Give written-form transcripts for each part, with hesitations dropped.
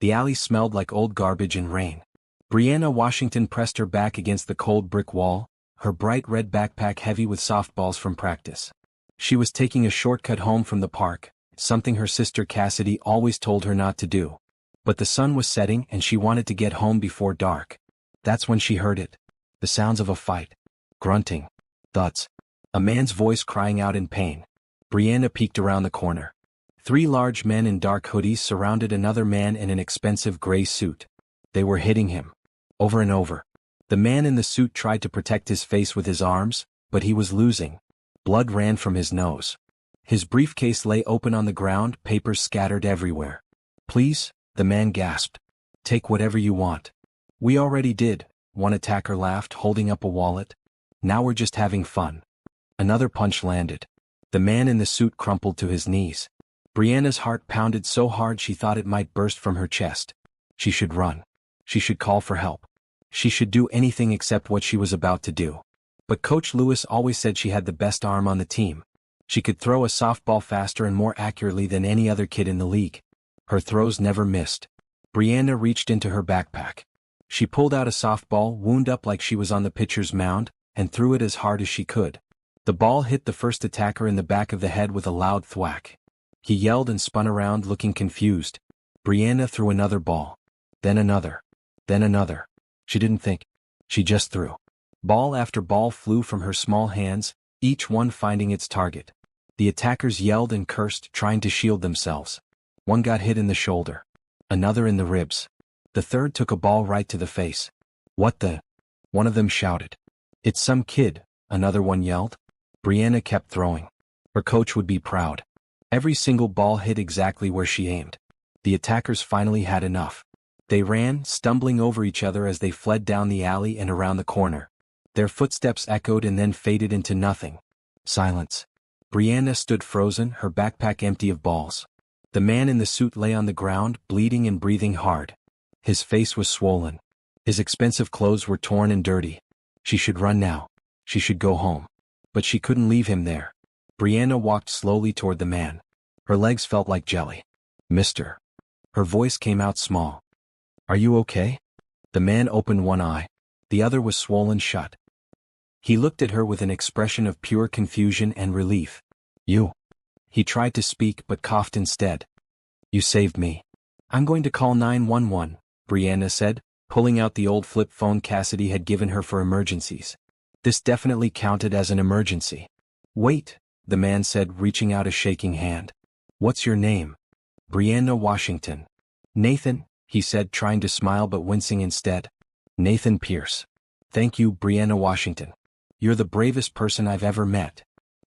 The alley smelled like old garbage and rain. Brianna Washington pressed her back against the cold brick wall, her bright red backpack heavy with softballs from practice. She was taking a shortcut home from the park, something her sister Cassidy always told her not to do. But the sun was setting and she wanted to get home before dark. That's when she heard it. The sounds of a fight. Grunting. Thuds. A man's voice crying out in pain. Brianna peeked around the corner. 3 large men in dark hoodies surrounded another man in an expensive gray suit. They were hitting him. Over and over. The man in the suit tried to protect his face with his arms, but he was losing. Blood ran from his nose. His briefcase lay open on the ground, papers scattered everywhere. Please, the man gasped. Take whatever you want. We already did, one attacker laughed, holding up a wallet. Now we're just having fun. Another punch landed. The man in the suit crumpled to his knees. Brianna's heart pounded so hard she thought it might burst from her chest. She should run. She should call for help. She should do anything except what she was about to do. But Coach Lewis always said she had the best arm on the team. She could throw a softball faster and more accurately than any other kid in the league. Her throws never missed. Brianna reached into her backpack. She pulled out a softball, wound up like she was on the pitcher's mound, and threw it as hard as she could. The ball hit the first attacker in the back of the head with a loud thwack. He yelled and spun around looking confused. Brianna threw another ball. Then another. Then another. She didn't think. She just threw. Ball after ball flew from her small hands, each one finding its target. The attackers yelled and cursed, trying to shield themselves. One got hit in the shoulder. Another in the ribs. The third took a ball right to the face. What the? One of them shouted. It's some kid, another one yelled. Brianna kept throwing. Her coach would be proud. Every single ball hit exactly where she aimed. The attackers finally had enough. They ran, stumbling over each other as they fled down the alley and around the corner. Their footsteps echoed and then faded into nothing. Silence. Brianna stood frozen, her backpack empty of balls. The man in the suit lay on the ground, bleeding and breathing hard. His face was swollen. His expensive clothes were torn and dirty. She should run now. She should go home. But she couldn't leave him there. Brianna walked slowly toward the man. Her legs felt like jelly. Mister. Her voice came out small. Are you okay? The man opened one eye. The other was swollen shut. He looked at her with an expression of pure confusion and relief. You. He tried to speak but coughed instead. You saved me. I'm going to call 911, Brianna said, pulling out the old flip phone Cassidy had given her for emergencies. This definitely counted as an emergency. Wait, the man said, reaching out a shaking hand. What's your name? Brianna Washington. Nathan, he said, trying to smile but wincing instead. Nathan Pierce. Thank you, Brianna Washington. You're the bravest person I've ever met.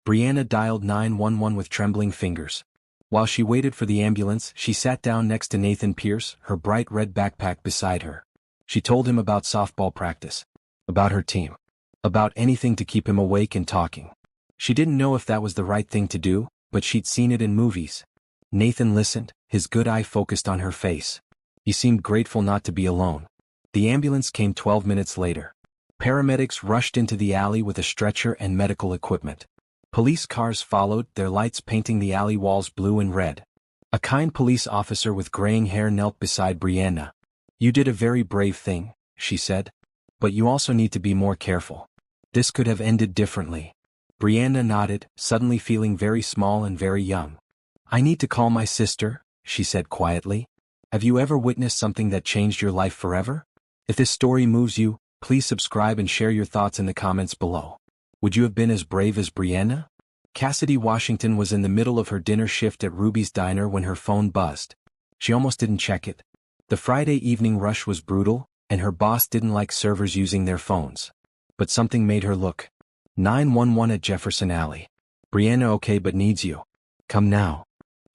Brianna dialed 911 with trembling fingers. While she waited for the ambulance, she sat down next to Nathan Pierce, her bright red backpack beside her. She told him about softball practice. About her team. About anything to keep him awake and talking. She didn't know if that was the right thing to do, but she'd seen it in movies. Nathan listened, his good eye focused on her face. He seemed grateful not to be alone. The ambulance came 12 minutes later. Paramedics rushed into the alley with a stretcher and medical equipment. Police cars followed, their lights painting the alley walls blue and red. A kind police officer with graying hair knelt beside Brianna. You did a very brave thing, she said. But you also need to be more careful. This could have ended differently. Brianna nodded, suddenly feeling very small and very young. I need to call my sister, she said quietly. Have you ever witnessed something that changed your life forever? If this story moves you, please subscribe and share your thoughts in the comments below. Would you have been as brave as Brianna? Cassidy Washington was in the middle of her dinner shift at Ruby's Diner when her phone buzzed. She almost didn't check it. The Friday evening rush was brutal, and her boss didn't like servers using their phones. But something made her look. 911 at Jefferson Alley. Brianna okay but needs you. Come now.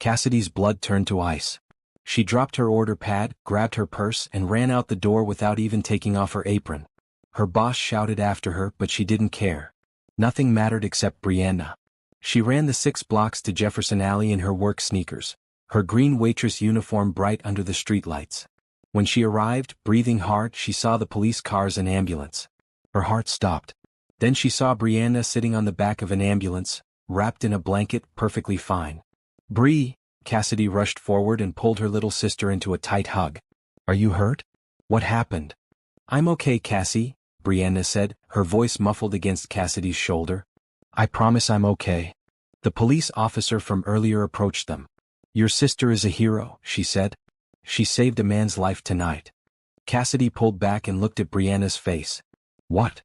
Cassidy's blood turned to ice. She dropped her order pad, grabbed her purse, and ran out the door without even taking off her apron. Her boss shouted after her, but she didn't care. Nothing mattered except Brianna. She ran the 6 blocks to Jefferson Alley in her work sneakers, her green waitress uniform bright under the streetlights. When she arrived, breathing hard, she saw the police cars and ambulance. Her heart stopped. Then she saw Brianna sitting on the back of an ambulance, wrapped in a blanket, perfectly fine. Bree, Cassidy rushed forward and pulled her little sister into a tight hug. Are you hurt? What happened? I'm okay, Cassie, Brianna said, her voice muffled against Cassidy's shoulder. I promise I'm okay. The police officer from earlier approached them. Your sister is a hero, she said. She saved a man's life tonight. Cassidy pulled back and looked at Brianna's face. What?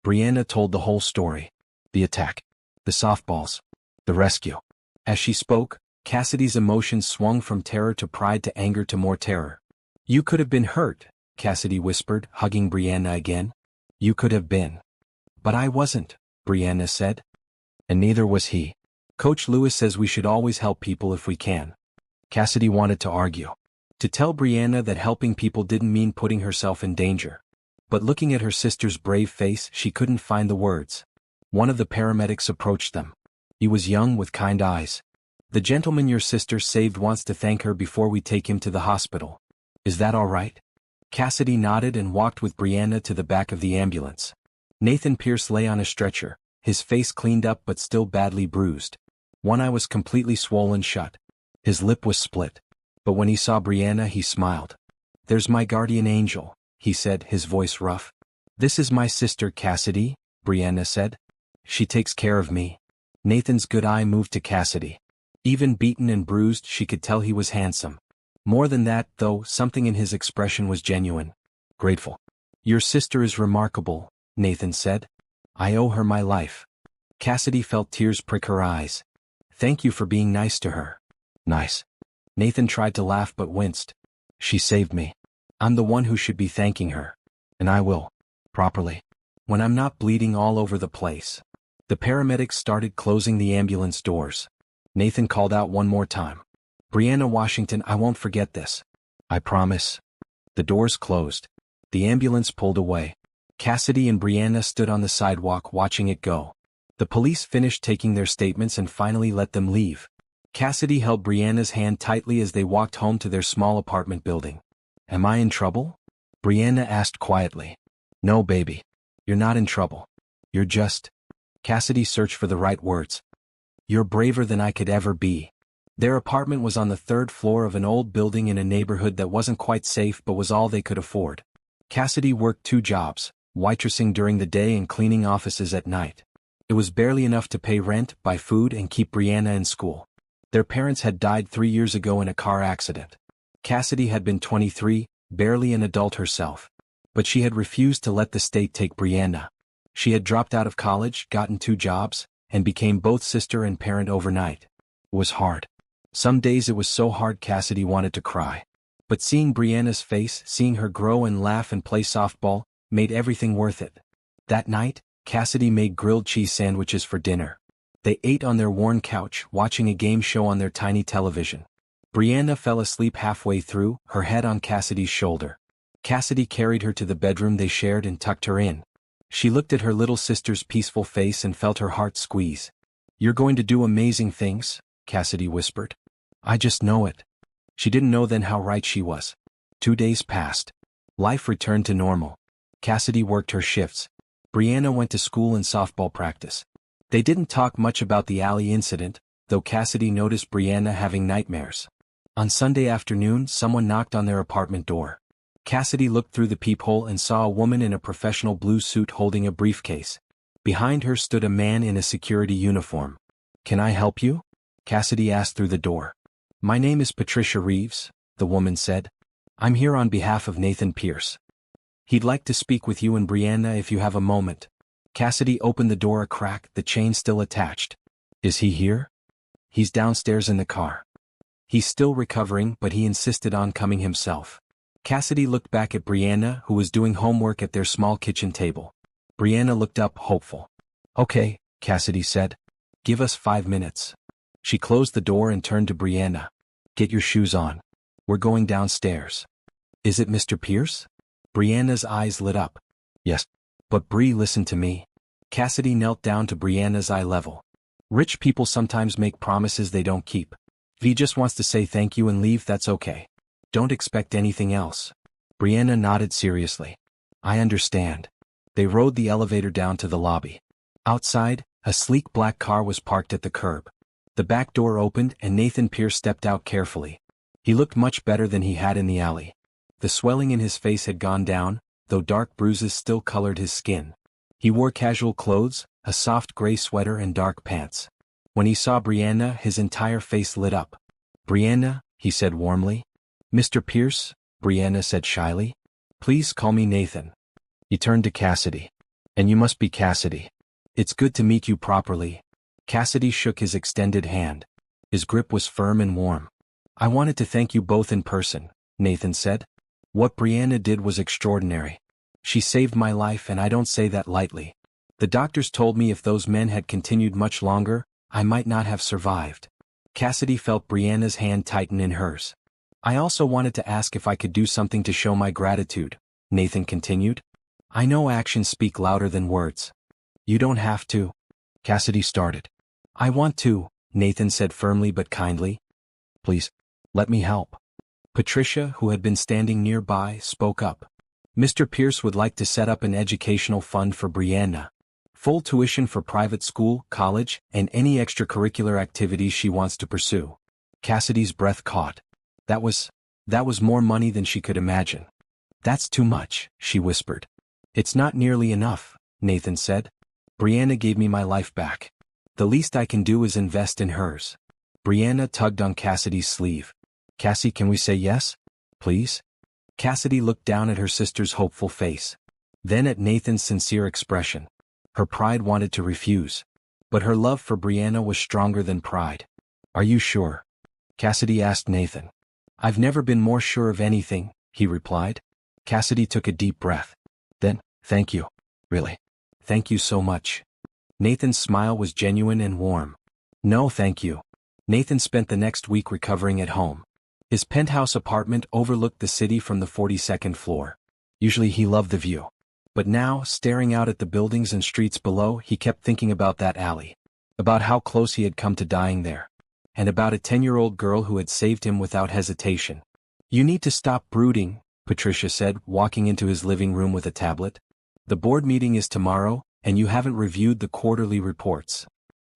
Brianna told the whole story. The attack. The softballs. The rescue. As she spoke, Cassidy's emotions swung from terror to pride to anger to more terror. You could have been hurt, Cassidy whispered, hugging Brianna again. You could have been. But I wasn't, Brianna said. And neither was he. Coach Lewis says we should always help people if we can. Cassidy wanted to argue. To tell Brianna that helping people didn't mean putting herself in danger. But looking at her sister's brave face, she couldn't find the words. One of the paramedics approached them. He was young with kind eyes. The gentleman your sister saved wants to thank her before we take him to the hospital. Is that all right? Cassidy nodded and walked with Brianna to the back of the ambulance. Nathan Pierce lay on a stretcher, his face cleaned up but still badly bruised. One eye was completely swollen shut. His lip was split. But when he saw Brianna, he smiled. There's my guardian angel, he said, his voice rough. This is my sister Cassidy, Brianna said. She takes care of me. Nathan's good eye moved to Cassidy. Even beaten and bruised, she could tell he was handsome. More than that, though, something in his expression was genuine. Grateful. Your sister is remarkable, Nathan said. I owe her my life. Cassidy felt tears prick her eyes. Thank you for being nice to her. Nice. Nathan tried to laugh but winced. She saved me. I'm the one who should be thanking her. And I will. Properly. When I'm not bleeding all over the place. The paramedics started closing the ambulance doors. Nathan called out one more time. Brianna Washington, I won't forget this. I promise. The doors closed. The ambulance pulled away. Cassidy and Brianna stood on the sidewalk watching it go. The police finished taking their statements and finally let them leave. Cassidy held Brianna's hand tightly as they walked home to their small apartment building. Am I in trouble? Brianna asked quietly. No, baby. You're not in trouble. You're just... Cassidy searched for the right words. You're braver than I could ever be. Their apartment was on the third floor of an old building in a neighborhood that wasn't quite safe but was all they could afford. Cassidy worked 2 jobs, waitressing during the day and cleaning offices at night. It was barely enough to pay rent, buy food, and keep Brianna in school. Their parents had died 3 years ago in a car accident. Cassidy had been 23, barely an adult herself. But she had refused to let the state take Brianna. She had dropped out of college, gotten 2 jobs, and became both sister and parent overnight. It was hard. Some days it was so hard Cassidy wanted to cry. But seeing Brianna's face, seeing her grow and laugh and play softball, made everything worth it. That night, Cassidy made grilled cheese sandwiches for dinner. They ate on their worn couch, watching a game show on their tiny television. Brianna fell asleep halfway through, her head on Cassidy's shoulder. Cassidy carried her to the bedroom they shared and tucked her in. She looked at her little sister's peaceful face and felt her heart squeeze. You're going to do amazing things, Cassidy whispered. I just know it. She didn't know then how right she was. 2 days passed. Life returned to normal. Cassidy worked her shifts. Brianna went to school and softball practice. They didn't talk much about the alley incident, though Cassidy noticed Brianna having nightmares. On Sunday afternoon, someone knocked on their apartment door. Cassidy looked through the peephole and saw a woman in a professional blue suit holding a briefcase. Behind her stood a man in a security uniform. Can I help you? Cassidy asked through the door. My name is Patricia Reeves, the woman said. I'm here on behalf of Nathan Pierce. He'd like to speak with you and Brianna if you have a moment. Cassidy opened the door a crack, the chain still attached. Is he here? He's downstairs in the car. He's still recovering, but he insisted on coming himself. Cassidy looked back at Brianna, who was doing homework at their small kitchen table. Brianna looked up, hopeful. Okay, Cassidy said. Give us 5 minutes. She closed the door and turned to Brianna. Get your shoes on. We're going downstairs. Is it Mr. Pierce? Brianna's eyes lit up. Yes. But Bree, listen to me. Cassidy knelt down to Brianna's eye level. Rich people sometimes make promises they don't keep. If he just wants to say thank you and leave, that's okay. Don't expect anything else. Brianna nodded seriously. I understand. They rode the elevator down to the lobby. Outside, a sleek black car was parked at the curb. The back door opened and Nathan Pierce stepped out carefully. He looked much better than he had in the alley. The swelling in his face had gone down, though dark bruises still colored his skin. He wore casual clothes, a soft gray sweater and dark pants. When he saw Brianna, his entire face lit up. "Brianna," he said warmly. "Mr. Pierce," Brianna said shyly. "Please call me Nathan." He turned to Cassidy. "And you must be Cassidy. It's good to meet you properly." Cassidy shook his extended hand. His grip was firm and warm. "I wanted to thank you both in person," Nathan said. "What Brianna did was extraordinary. She saved my life, and I don't say that lightly. The doctors told me if those men had continued much longer, I might not have survived." Cassidy felt Brianna's hand tighten in hers. "I also wanted to ask if I could do something to show my gratitude," Nathan continued. "I know actions speak louder than words." "You don't have to," Cassidy started. "I want to," Nathan said firmly but kindly. "Please, let me help." Patricia, who had been standing nearby, spoke up. "Mr. Pierce would like to set up an educational fund for Brianna. Full tuition for private school, college, and any extracurricular activities she wants to pursue." Cassidy's breath caught. That was more money than she could imagine. "That's too much," she whispered. "It's not nearly enough," Nathan said. "Brianna gave me my life back. The least I can do is invest in hers." Brianna tugged on Cassidy's sleeve. "Cassie, can we say yes? Please?" Cassidy looked down at her sister's hopeful face. Then at Nathan's sincere expression. Her pride wanted to refuse. But her love for Brianna was stronger than pride. "Are you sure?" Cassidy asked Nathan. "I've never been more sure of anything," he replied. Cassidy took a deep breath. "Then, thank you. Really. Thank you so much." Nathan's smile was genuine and warm. "No, thank you." Nathan spent the next week recovering at home. His penthouse apartment overlooked the city from the 42nd floor. Usually he loved the view. But now, staring out at the buildings and streets below, he kept thinking about that alley. About how close he had come to dying there. And about a 10-year-old girl who had saved him without hesitation. "You need to stop brooding," Patricia said, walking into his living room with a tablet. "The board meeting is tomorrow, and you haven't reviewed the quarterly reports."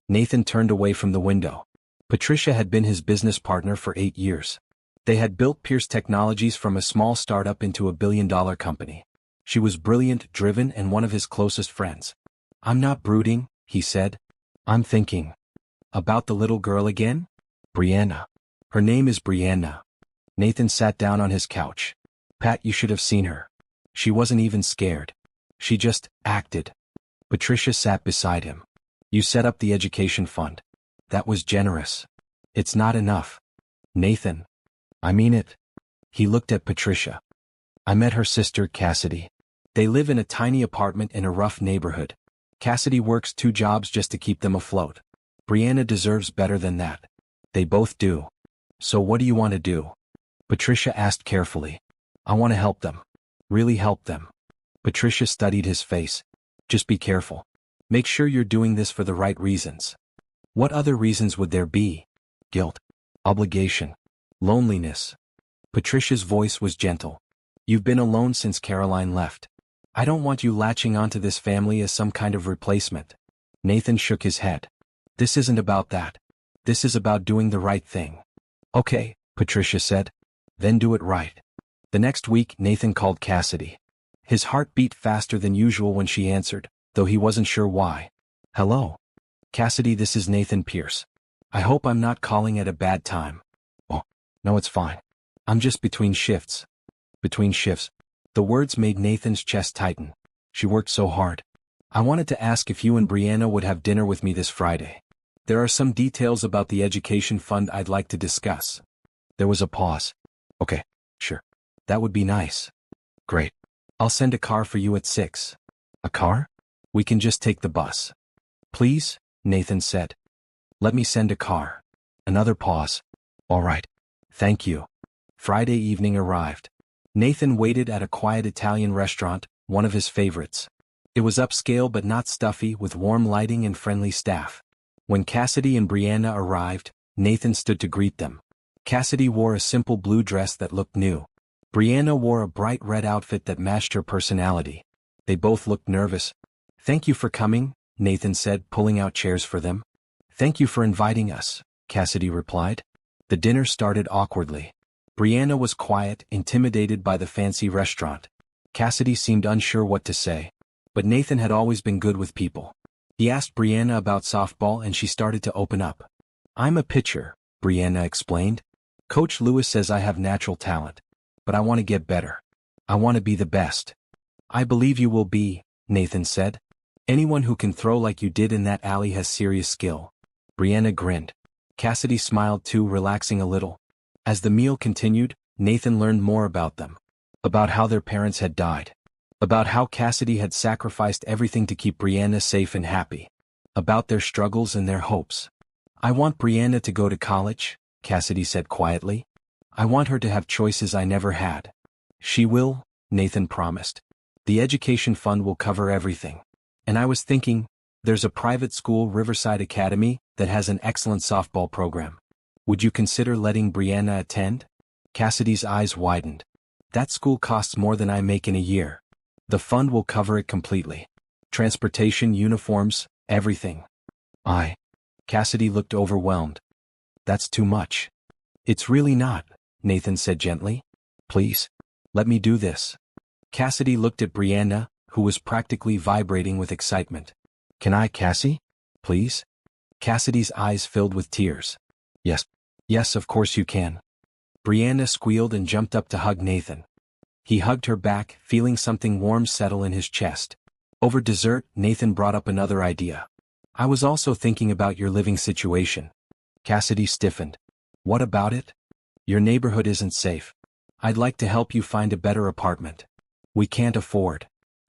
Nathan turned away from the window. Patricia had been his business partner for 8 years. They had built Pierce Technologies from a small startup into a billion-dollar company. She was brilliant, driven, and one of his closest friends. "I'm not brooding," he said. "I'm thinking." "About the little girl again?" "Brianna. Her name is Brianna." Nathan sat down on his couch. "Pat, you should have seen her. She wasn't even scared. She just acted." Patricia sat beside him. "You set up the education fund. That was generous. It's not enough." "Nathan. I mean it." He looked at Patricia. "I met her sister, Cassidy. They live in a tiny apartment in a rough neighborhood. Cassidy works 2 jobs just to keep them afloat. Brianna deserves better than that. They both do. So what do you want to do?" Patricia asked carefully. "I want to help them. Really help them." Patricia studied his face. "Just be careful. Make sure you're doing this for the right reasons." "What other reasons would there be?" "Guilt. Obligation. Loneliness." Patricia's voice was gentle. "You've been alone since Caroline left. I don't want you latching onto this family as some kind of replacement." Nathan shook his head. "This isn't about that. This is about doing the right thing." "Okay," Patricia said. "Then do it right." The next week, Nathan called Cassidy. His heart beat faster than usual when she answered, though he wasn't sure why. "Hello. Cassidy, this is Nathan Pierce. I hope I'm not calling at a bad time." "Oh, no, it's fine. I'm just between shifts." "Between shifts." The words made Nathan's chest tighten. "She worked so hard. I wanted to ask if you and Brianna would have dinner with me this Friday. There are some details about the education fund I'd like to discuss." There was a pause. "Okay, sure. That would be nice." "Great. I'll send a car for you at 6. "A car?" "We can just take the bus." "Please," Nathan said. "Let me send a car." Another pause. "All right. Thank you." Friday evening arrived. Nathan waited at a quiet Italian restaurant, one of his favorites. It was upscale but not stuffy, with warm lighting and friendly staff. When Cassidy and Brianna arrived, Nathan stood to greet them. Cassidy wore a simple blue dress that looked new. Brianna wore a bright red outfit that matched her personality. They both looked nervous. "Thank you for coming," Nathan said, pulling out chairs for them. "Thank you for inviting us," Cassidy replied. The dinner started awkwardly. Brianna was quiet, intimidated by the fancy restaurant. Cassidy seemed unsure what to say. But Nathan had always been good with people. He asked Brianna about softball and she started to open up. "I'm a pitcher," Brianna explained. "Coach Lewis says I have natural talent. But I want to get better. I want to be the best." "I believe you will be," Nathan said. "Anyone who can throw like you did in that alley has serious skill." Brianna grinned. Cassidy smiled too, relaxing a little. As the meal continued, Nathan learned more about them. About how their parents had died. About how Cassidy had sacrificed everything to keep Brianna safe and happy. About their struggles and their hopes. "I want Brianna to go to college," Cassidy said quietly. "I want her to have choices I never had." "She will," Nathan promised. "The education fund will cover everything. And I was thinking, there's a private school, Riverside Academy, that has an excellent softball program. Would you consider letting Brianna attend?" Cassidy's eyes widened. "That school costs more than I make in a year. The fund will cover it completely. Transportation, uniforms, everything." Cassidy looked overwhelmed. "That's too much." "It's really not," Nathan said gently. "Please, let me do this." Cassidy looked at Brianna, who was practically vibrating with excitement. "Can I, Cassie? Please?" Cassidy's eyes filled with tears. "Yes. Yes, of course you can." Brianna squealed and jumped up to hug Nathan. He hugged her back, feeling something warm settle in his chest. Over dessert, Nathan brought up another idea. "I was also thinking about your living situation." Cassidy stiffened. "What about it?" "Your neighborhood isn't safe. I'd like to help you find a better apartment." "We can't afford."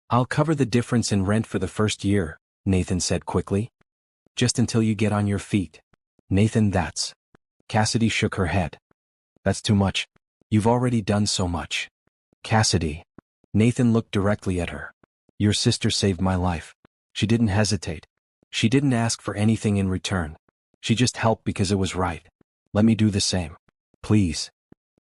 "I'll cover the difference in rent for the first year," Nathan said quickly. "Just until you get on your feet." "Nathan, that's..." Cassidy shook her head. "That's too much. You've already done so much." "Cassidy." Nathan looked directly at her. "Your sister saved my life. She didn't hesitate. She didn't ask for anything in return. She just helped because it was right. Let me do the same. Please."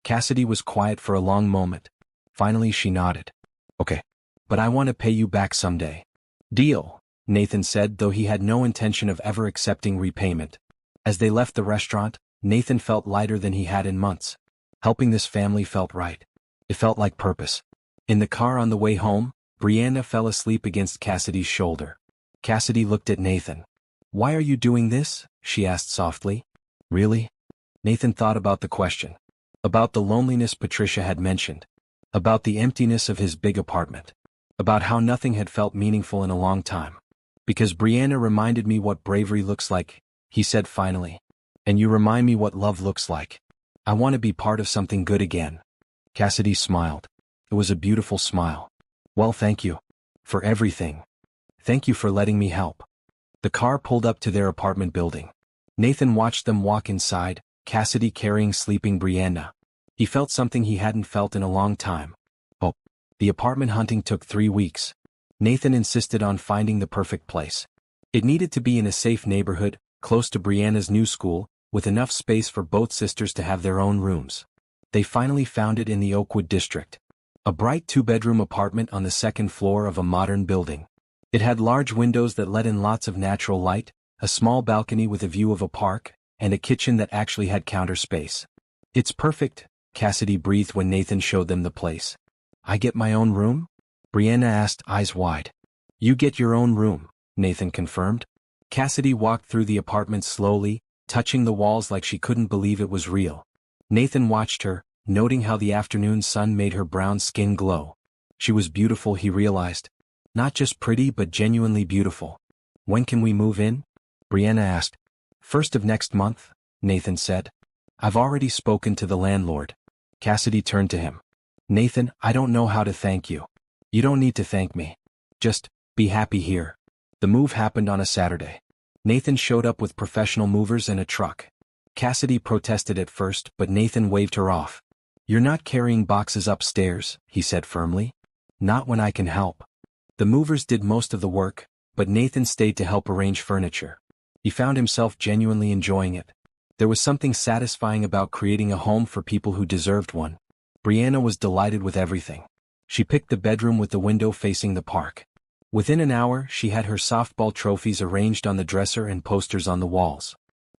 Cassidy was quiet for a long moment. Finally she nodded. "Okay. But I want to pay you back someday." "Deal," Nathan said, though he had no intention of ever accepting repayment. As they left the restaurant, Nathan felt lighter than he had in months. Helping this family felt right. It felt like purpose. In the car on the way home, Brianna fell asleep against Cassidy's shoulder. Cassidy looked at Nathan. "Why are you doing this?" she asked softly. "Really?" Nathan thought about the question. About the loneliness Patricia had mentioned. About the emptiness of his big apartment. About how nothing had felt meaningful in a long time. "Because Brianna reminded me what bravery looks like," he said finally. "And you remind me what love looks like. I want to be part of something good again." Cassidy smiled. It was a beautiful smile. "Well, thank you. For everything. Thank you for letting me help." The car pulled up to their apartment building. Nathan watched them walk inside, Cassidy carrying sleeping Brianna. He felt something he hadn't felt in a long time. Oh. The apartment hunting took 3 weeks. Nathan insisted on finding the perfect place. It needed to be in a safe neighborhood, close to Brianna's new school, with enough space for both sisters to have their own rooms. They finally found it in the Oakwood district. A bright 2-bedroom apartment on the 2nd floor of a modern building. It had large windows that let in lots of natural light, a small balcony with a view of a park, and a kitchen that actually had counter space. "It's perfect," Cassidy breathed when Nathan showed them the place. "I get my own room?" Brianna asked, eyes wide. "You get your own room," Nathan confirmed. Cassidy walked through the apartment slowly, touching the walls like she couldn't believe it was real. Nathan watched her, noting how the afternoon sun made her brown skin glow. She was beautiful, he realized. Not just pretty but genuinely beautiful. "When can we move in?" Brianna asked. "First of next month," Nathan said. "I've already spoken to the landlord." Cassidy turned to him. "Nathan, I don't know how to thank you." "You don't need to thank me. Just, be happy here." The move happened on a Saturday. Nathan showed up with professional movers and a truck. Cassidy protested at first, but Nathan waved her off. "You're not carrying boxes upstairs," he said firmly. "Not when I can help." The movers did most of the work, but Nathan stayed to help arrange furniture. He found himself genuinely enjoying it. There was something satisfying about creating a home for people who deserved one. Brianna was delighted with everything. She picked the bedroom with the window facing the park. Within an hour, she had her softball trophies arranged on the dresser and posters on the walls.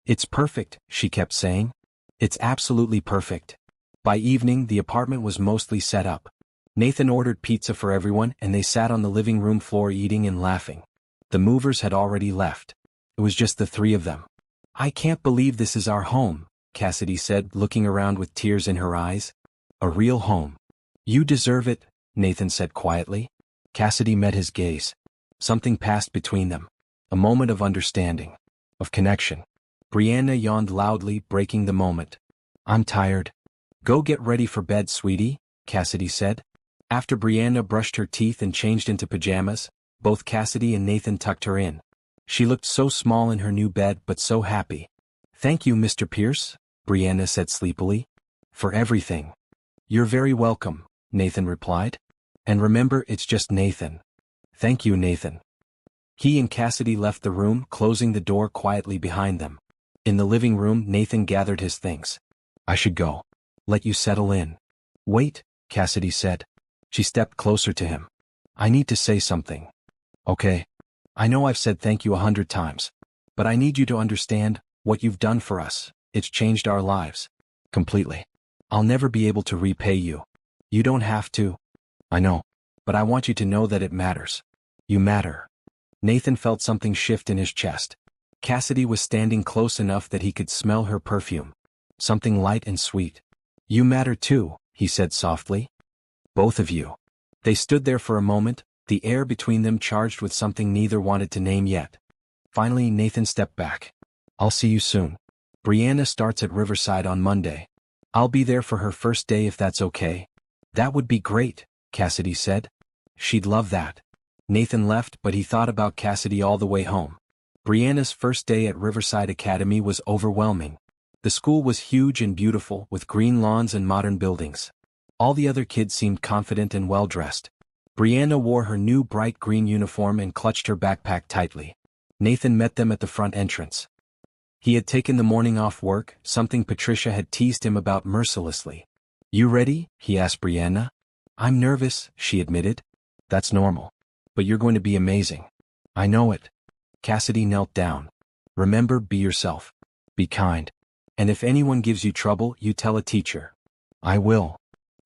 "It's perfect," she kept saying. "It's absolutely perfect." By evening, the apartment was mostly set up. Nathan ordered pizza for everyone and they sat on the living room floor eating and laughing. The movers had already left. It was just the three of them. "I can't believe this is our home," Cassidy said, looking around with tears in her eyes. "A real home." "You deserve it," Nathan said quietly. Cassidy met his gaze. Something passed between them. A moment of understanding. Of connection. Brianna yawned loudly, breaking the moment. "I'm tired." "Go get ready for bed, sweetie," Cassidy said. After Brianna brushed her teeth and changed into pajamas, both Cassidy and Nathan tucked her in. She looked so small in her new bed but so happy. "Thank you, Mr. Pierce," Brianna said sleepily. "For everything." "You're very welcome," Nathan replied. "And remember, it's just Nathan." "Thank you, Nathan." He and Cassidy left the room, closing the door quietly behind them. In the living room, Nathan gathered his things. "I should go. Let you settle in." "Wait," Cassidy said. She stepped closer to him. "I need to say something." "Okay. I know I've said thank you 100 times. But I need you to understand, what you've done for us, it's changed our lives. Completely. I'll never be able to repay you. You don't have to." "I know. But I want you to know that it matters. You matter." Nathan felt something shift in his chest. Cassidy was standing close enough that he could smell her perfume. Something light and sweet. "You matter too," he said softly. "Both of you." They stood there for a moment, the air between them charged with something neither wanted to name yet. Finally, Nathan stepped back. "I'll see you soon. Brianna starts at Riverside on Monday. I'll be there for her first day if that's okay." "That would be great," Cassidy said. "She'd love that." Nathan left, but he thought about Cassidy all the way home. Brianna's first day at Riverside Academy was overwhelming. The school was huge and beautiful, with green lawns and modern buildings. All the other kids seemed confident and well-dressed. Brianna wore her new bright green uniform and clutched her backpack tightly. Nathan met them at the front entrance. He had taken the morning off work, something Patricia had teased him about mercilessly. "You ready?" he asked Brianna. "I'm nervous," she admitted. "That's normal. But you're going to be amazing." "I know it." Cassidy knelt down. "Remember, be yourself. Be kind. And if anyone gives you trouble, you tell a teacher." "I will."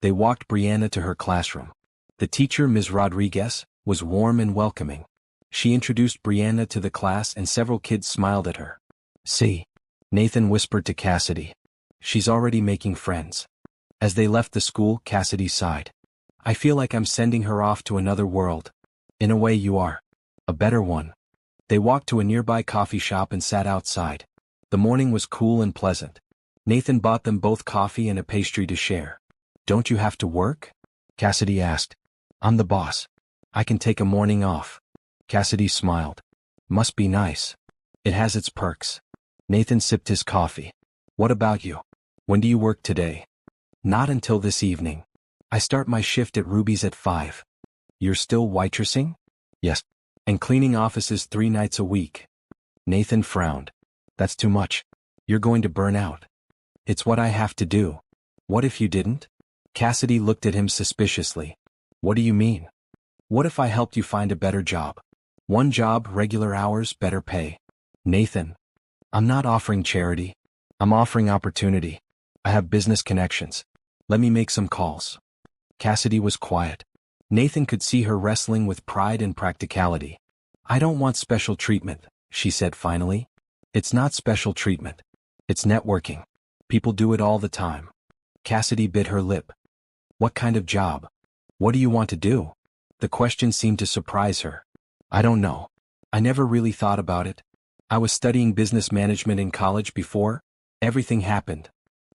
They walked Brianna to her classroom. The teacher, Ms. Rodriguez, was warm and welcoming. She introduced Brianna to the class and several kids smiled at her. "See," Nathan whispered to Cassidy. "She's already making friends." As they left the school, Cassidy sighed. "I feel like I'm sending her off to another world." "In a way you are. A better one." They walked to a nearby coffee shop and sat outside. The morning was cool and pleasant. Nathan bought them both coffee and a pastry to share. "Don't you have to work?" Cassidy asked. "I'm the boss. I can take a morning off." Cassidy smiled. "Must be nice." "It has its perks." Nathan sipped his coffee. "What about you? When do you work today?" "Not until this evening. I start my shift at Ruby's at 5. "You're still waitressing?" "Yes. And cleaning offices 3 nights a week." Nathan frowned. "That's too much. You're going to burn out." "It's what I have to do." "What if you didn't?" Cassidy looked at him suspiciously. "What do you mean?" "What if I helped you find a better job? One job, regular hours, better pay." "Nathan, I'm not offering charity. I'm offering opportunity. I have business connections. Let me make some calls." Cassidy was quiet. Nathan could see her wrestling with pride and practicality. "I don't want special treatment," she said finally. "It's not special treatment. It's networking. People do it all the time." Cassidy bit her lip. "What kind of job? What do you want to do?" The question seemed to surprise her. "I don't know. I never really thought about it. I was studying business management in college before everything happened.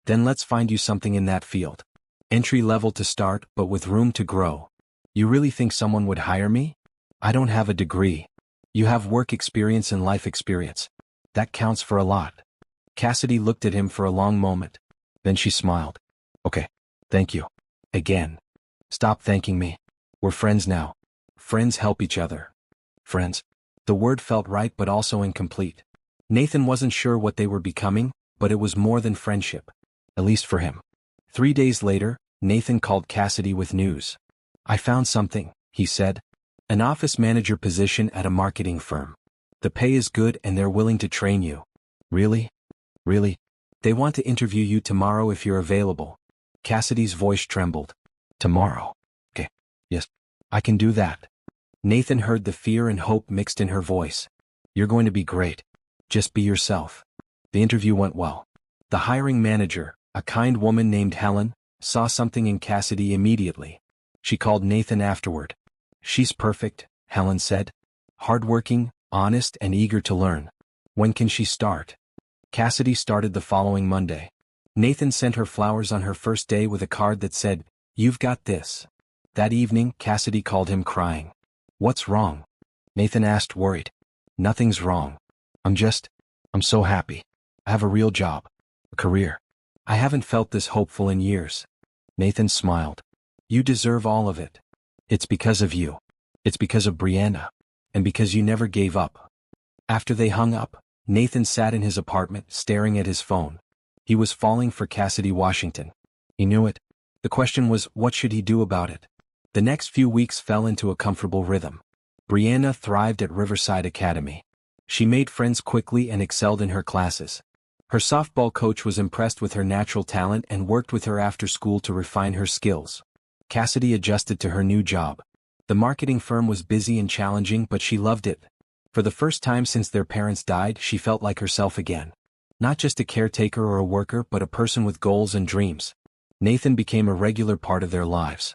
Then let's find you something in that field. Entry level to start, but with room to grow." "You really think someone would hire me?" "I don't have a degree. You have work experience and life experience. That counts for a lot." Cassidy looked at him for a long moment. Then she smiled. "Okay. Thank you. Again." "Stop thanking me. We're friends now. Friends help each other." Friends. The word felt right but also incomplete. Nathan wasn't sure what they were becoming, but it was more than friendship. At least for him. 3 days later, Nathan called Cassidy with news. "I found something," he said. "An office manager position at a marketing firm. The pay is good and they're willing to train you." "Really? Really? They want to interview you tomorrow if you're available." Cassidy's voice trembled. Tomorrow. Okay. Yes. I can do that. Nathan heard the fear and hope mixed in her voice. You're going to be great. Just be yourself. The interview went well. The hiring manager, a kind woman named Helen, saw something in Cassidy immediately. She called Nathan afterward. She's perfect, Helen said. Hardworking, honest, and eager to learn. When can she start? Cassidy started the following Monday. Nathan sent her flowers on her first day with a card that said, "You've got this." That evening, Cassidy called him crying. What's wrong? Nathan asked, worried. Nothing's wrong. I'm so happy. I have a real job. A career. I haven't felt this hopeful in years. Nathan smiled. You deserve all of it. It's because of you. It's because of Brianna. And because you never gave up. After they hung up, Nathan sat in his apartment, staring at his phone. He was falling for Cassidy Washington. He knew it. The question was, what should he do about it? The next few weeks fell into a comfortable rhythm. Brianna thrived at Riverside Academy. She made friends quickly and excelled in her classes. Her softball coach was impressed with her natural talent and worked with her after school to refine her skills. Cassidy adjusted to her new job. The marketing firm was busy and challenging, but she loved it. For the first time since their parents died, she felt like herself again. Not just a caretaker or a worker, but a person with goals and dreams. Nathan became a regular part of their lives.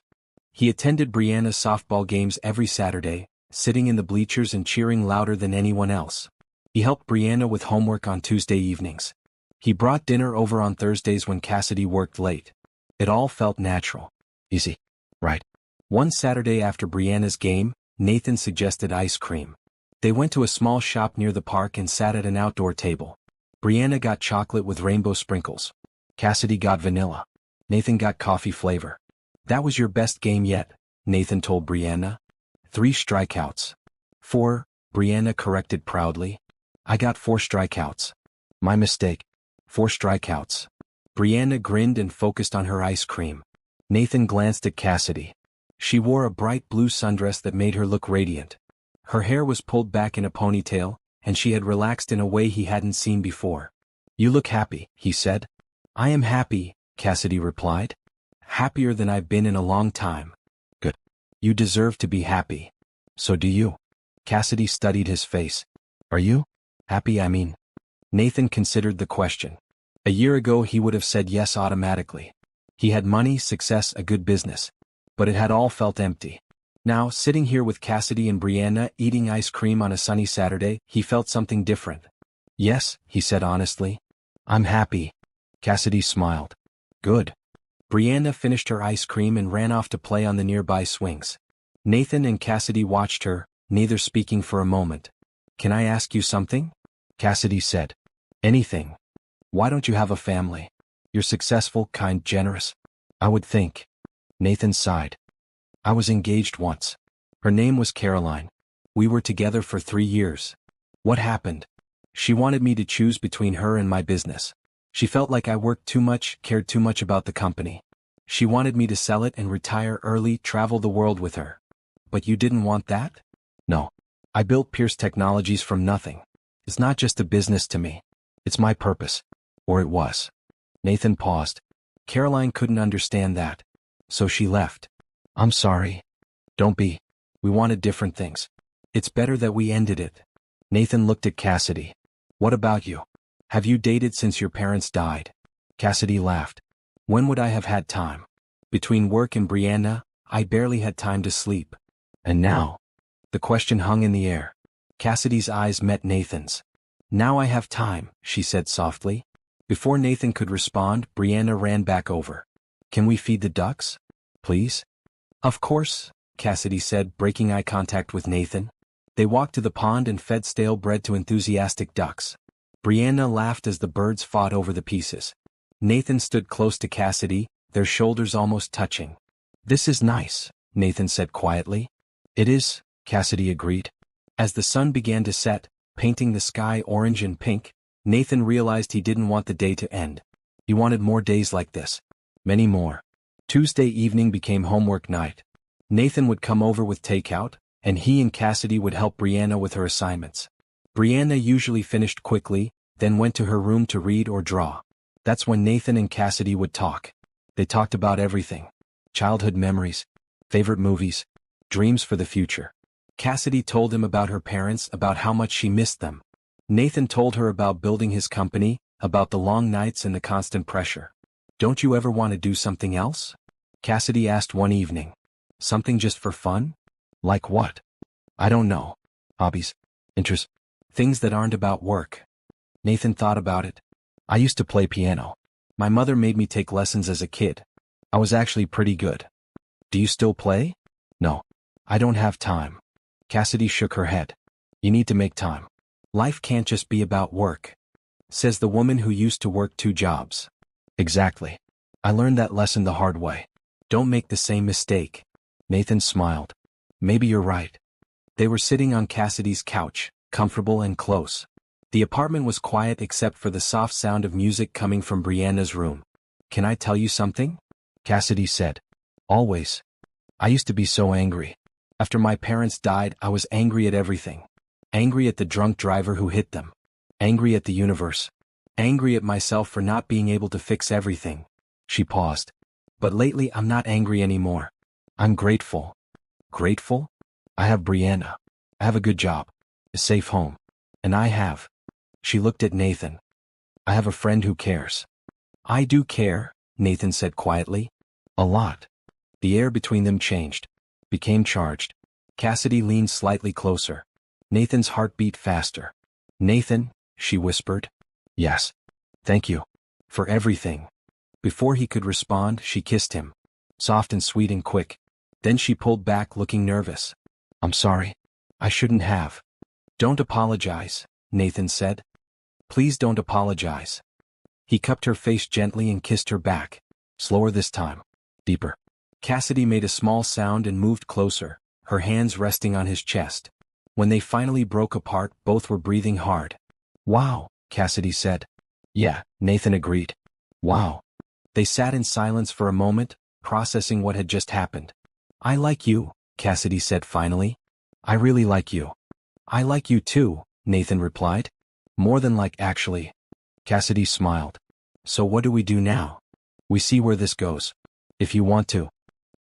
He attended Brianna's softball games every Saturday, sitting in the bleachers and cheering louder than anyone else. He helped Brianna with homework on Tuesday evenings. He brought dinner over on Thursdays when Cassidy worked late. It all felt natural. Easy. Right. One Saturday after Brianna's game, Nathan suggested ice cream. They went to a small shop near the park and sat at an outdoor table. Brianna got chocolate with rainbow sprinkles. Cassidy got vanilla. Nathan got coffee flavor. That was your best game yet, Nathan told Brianna. 3 strikeouts. 4, Brianna corrected proudly. I got 4 strikeouts. My mistake. 4 strikeouts. Brianna grinned and focused on her ice cream. Nathan glanced at Cassidy. She wore a bright blue sundress that made her look radiant. Her hair was pulled back in a ponytail, and she had relaxed in a way he hadn't seen before. You look happy, he said. I am happy, Cassidy replied. Happier than I've been in a long time. Good. You deserve to be happy. So do you. Cassidy studied his face. Are you? Happy, I mean. Nathan considered the question. A year ago he would have said yes automatically. He had money, success, a good business. But it had all felt empty. Now, sitting here with Cassidy and Brianna eating ice cream on a sunny Saturday, he felt something different. Yes, he said honestly. I'm happy. Cassidy smiled. Good. Brianna finished her ice cream and ran off to play on the nearby swings. Nathan and Cassidy watched her, neither speaking for a moment. Can I ask you something? Cassidy said. Anything. Why don't you have a family? You're successful, kind, generous. I would think. Nathan sighed. I was engaged once. Her name was Caroline. We were together for 3 years. What happened? She wanted me to choose between her and my business. She felt like I worked too much, cared too much about the company. She wanted me to sell it and retire early, travel the world with her. But you didn't want that? No. I built Pierce Technologies from nothing. It's not just a business to me. It's my purpose. Or it was. Nathan paused. Caroline couldn't understand that. So she left. I'm sorry. Don't be. We wanted different things. It's better that we ended it. Nathan looked at Cassidy. What about you? Have you dated since your parents died? Cassidy laughed. When would I have had time? Between work and Brianna, I barely had time to sleep. And now? The question hung in the air. Cassidy's eyes met Nathan's. Now I have time, she said softly. Before Nathan could respond, Brianna ran back over. Can we feed the ducks? Please? Of course, Cassidy said, breaking eye contact with Nathan. They walked to the pond and fed stale bread to enthusiastic ducks. Brianna laughed as the birds fought over the pieces. Nathan stood close to Cassidy, their shoulders almost touching. This is nice, Nathan said quietly. It is, Cassidy agreed. As the sun began to set, painting the sky orange and pink, Nathan realized he didn't want the day to end. He wanted more days like this. Many more. Tuesday evening became homework night. Nathan would come over with takeout, and he and Cassidy would help Brianna with her assignments. Brianna usually finished quickly, then went to her room to read or draw. That's when Nathan and Cassidy would talk. They talked about everything. Childhood memories, favorite movies, dreams for the future. Cassidy told him about her parents, about how much she missed them. Nathan told her about building his company, about the long nights and the constant pressure. Don't you ever want to do something else? Cassidy asked one evening. Something just for fun? Like what? I don't know. Hobbies, interests, things that aren't about work. Nathan thought about it. I used to play piano. My mother made me take lessons as a kid. I was actually pretty good. Do you still play? No. I don't have time. Cassidy shook her head. You need to make time. Life can't just be about work. Says the woman who used to work 2 jobs. Exactly. I learned that lesson the hard way. Don't make the same mistake. Nathan smiled. Maybe you're right. They were sitting on Cassidy's couch, comfortable and close. The apartment was quiet except for the soft sound of music coming from Brianna's room. Can I tell you something? Cassidy said. Always. I used to be so angry. After my parents died, I was angry at everything. Angry at the drunk driver who hit them. Angry at the universe. Angry at myself for not being able to fix everything. She paused. But lately I'm not angry anymore. I'm grateful. Grateful? I have Brianna. I have a good job. A safe home. And I have. She looked at Nathan. I have a friend who cares. I do care, Nathan said quietly. A lot. The air between them changed. Became charged. Cassidy leaned slightly closer. Nathan's heart beat faster. Nathan, she whispered. Yes. Thank you. For everything. Before he could respond, she kissed him. Soft and sweet and quick. Then she pulled back looking nervous. I'm sorry. I shouldn't have. Don't apologize, Nathan said. Please don't apologize. He cupped her face gently and kissed her back. Slower this time. Deeper. Cassidy made a small sound and moved closer, her hands resting on his chest. When they finally broke apart, both were breathing hard. Wow, Cassidy said. Yeah, Nathan agreed. Wow. They sat in silence for a moment, processing what had just happened. I like you, Cassidy said finally. I really like you. I like you too, Nathan replied. More than like actually. Cassidy smiled. So what do we do now? We see where this goes. If you want to.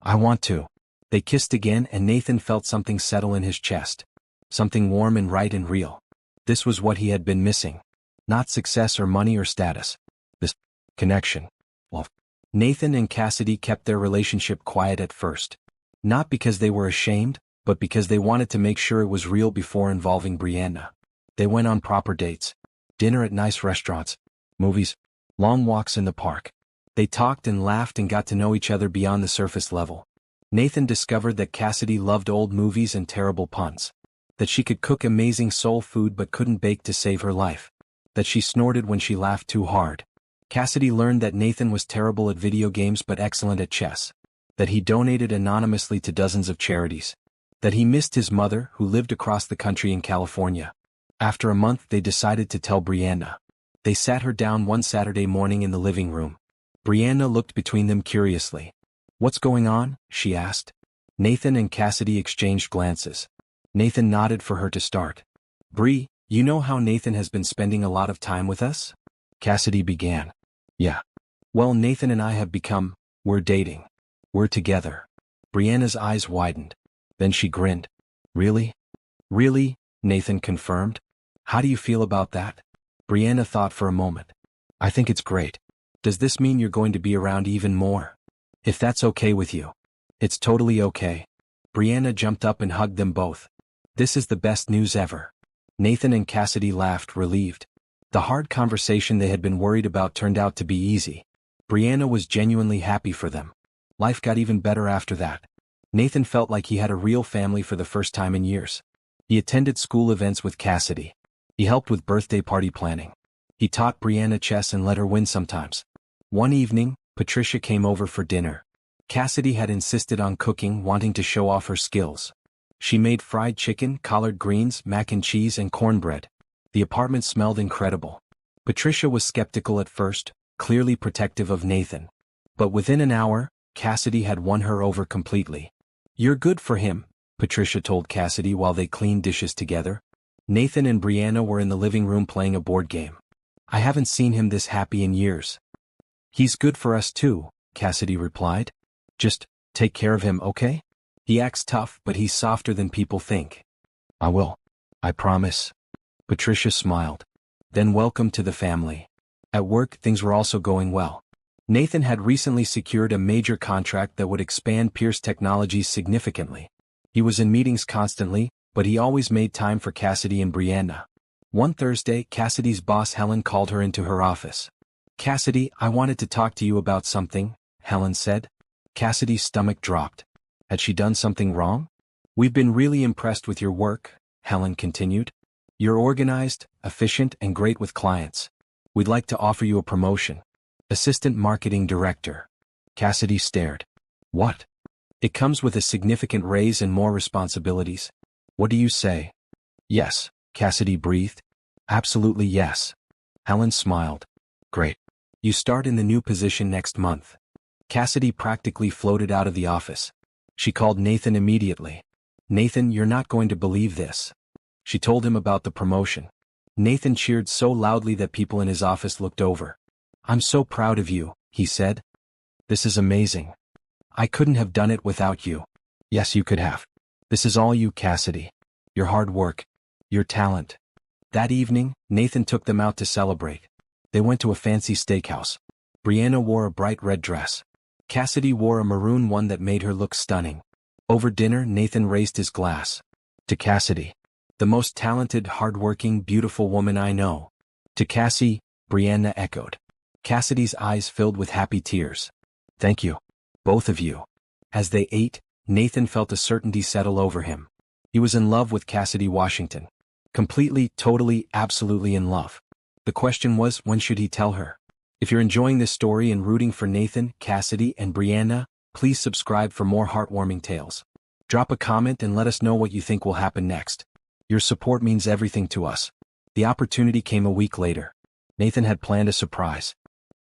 I want to. They kissed again and Nathan felt something settle in his chest. Something warm and right and real. This was what he had been missing. Not success or money or status. This connection. Love. Nathan and Cassidy kept their relationship quiet at first. Not because they were ashamed, but because they wanted to make sure it was real before involving Brianna. They went on proper dates. Dinner at nice restaurants. Movies. Long walks in the park. They talked and laughed and got to know each other beyond the surface level. Nathan discovered that Cassidy loved old movies and terrible puns. That she could cook amazing soul food but couldn't bake to save her life. That she snorted when she laughed too hard. Cassidy learned that Nathan was terrible at video games but excellent at chess. That he donated anonymously to dozens of charities. That he missed his mother, who lived across the country in California. After a month they decided to tell Brianna. They sat her down one Saturday morning in the living room. Brianna looked between them curiously. What's going on? She asked. Nathan and Cassidy exchanged glances. Nathan nodded for her to start. Bri, you know how Nathan has been spending a lot of time with us? Cassidy began. Yeah. Well, Nathan and I have become, we're dating. We're together. Brianna's eyes widened. Then she grinned. Really? Really? Nathan confirmed. How do you feel about that? Brianna thought for a moment. I think it's great. Does this mean you're going to be around even more? If that's okay with you. It's totally okay. Brianna jumped up and hugged them both. This is the best news ever. Nathan and Cassidy laughed, relieved. The hard conversation they had been worried about turned out to be easy. Brianna was genuinely happy for them. Life got even better after that. Nathan felt like he had a real family for the first time in years. He attended school events with Cassidy. He helped with birthday party planning. He taught Brianna chess and let her win sometimes. One evening, Patricia came over for dinner. Cassidy had insisted on cooking, wanting to show off her skills. She made fried chicken, collard greens, mac and cheese, and cornbread. The apartment smelled incredible. Patricia was skeptical at first, clearly protective of Nathan. But within an hour, Cassidy had won her over completely. You're good for him, Patricia told Cassidy while they cleaned dishes together. Nathan and Brianna were in the living room playing a board game. I haven't seen him this happy in years. He's good for us too, Cassidy replied. Just take care of him, okay? He acts tough, but he's softer than people think. I will. I promise. Patricia smiled. Then welcome to the family. At work, things were also going well. Nathan had recently secured a major contract that would expand Pierce Technologies significantly. He was in meetings constantly, but he always made time for Cassidy and Brianna. One Thursday, Cassidy's boss Helen called her into her office. Cassidy, I wanted to talk to you about something, Helen said. Cassidy's stomach dropped. Had she done something wrong? We've been really impressed with your work, Helen continued. You're organized, efficient, and great with clients. We'd like to offer you a promotion. Assistant Marketing Director. Cassidy stared. What? It comes with a significant raise and more responsibilities. What do you say? Yes, Cassidy breathed. Absolutely yes. Helen smiled. Great. You start in the new position next month. Cassidy practically floated out of the office. She called Nathan immediately. Nathan, you're not going to believe this. She told him about the promotion. Nathan cheered so loudly that people in his office looked over. I'm so proud of you, he said. This is amazing. I couldn't have done it without you. Yes, you could have. This is all you, Cassidy. Your hard work. Your talent. That evening, Nathan took them out to celebrate. They went to a fancy steakhouse. Brianna wore a bright red dress. Cassidy wore a maroon one that made her look stunning. Over dinner, Nathan raised his glass. To Cassidy. The most talented, hard-working, beautiful woman I know. To Cassie, Brianna echoed. Cassidy's eyes filled with happy tears. Thank you. Both of you. As they ate, Nathan felt a certainty settle over him. He was in love with Cassidy Washington. Completely, totally, absolutely in love. The question was, when should he tell her? If you're enjoying this story and rooting for Nathan, Cassidy, and Brianna, please subscribe for more heartwarming tales. Drop a comment and let us know what you think will happen next. Your support means everything to us. The opportunity came a week later. Nathan had planned a surprise.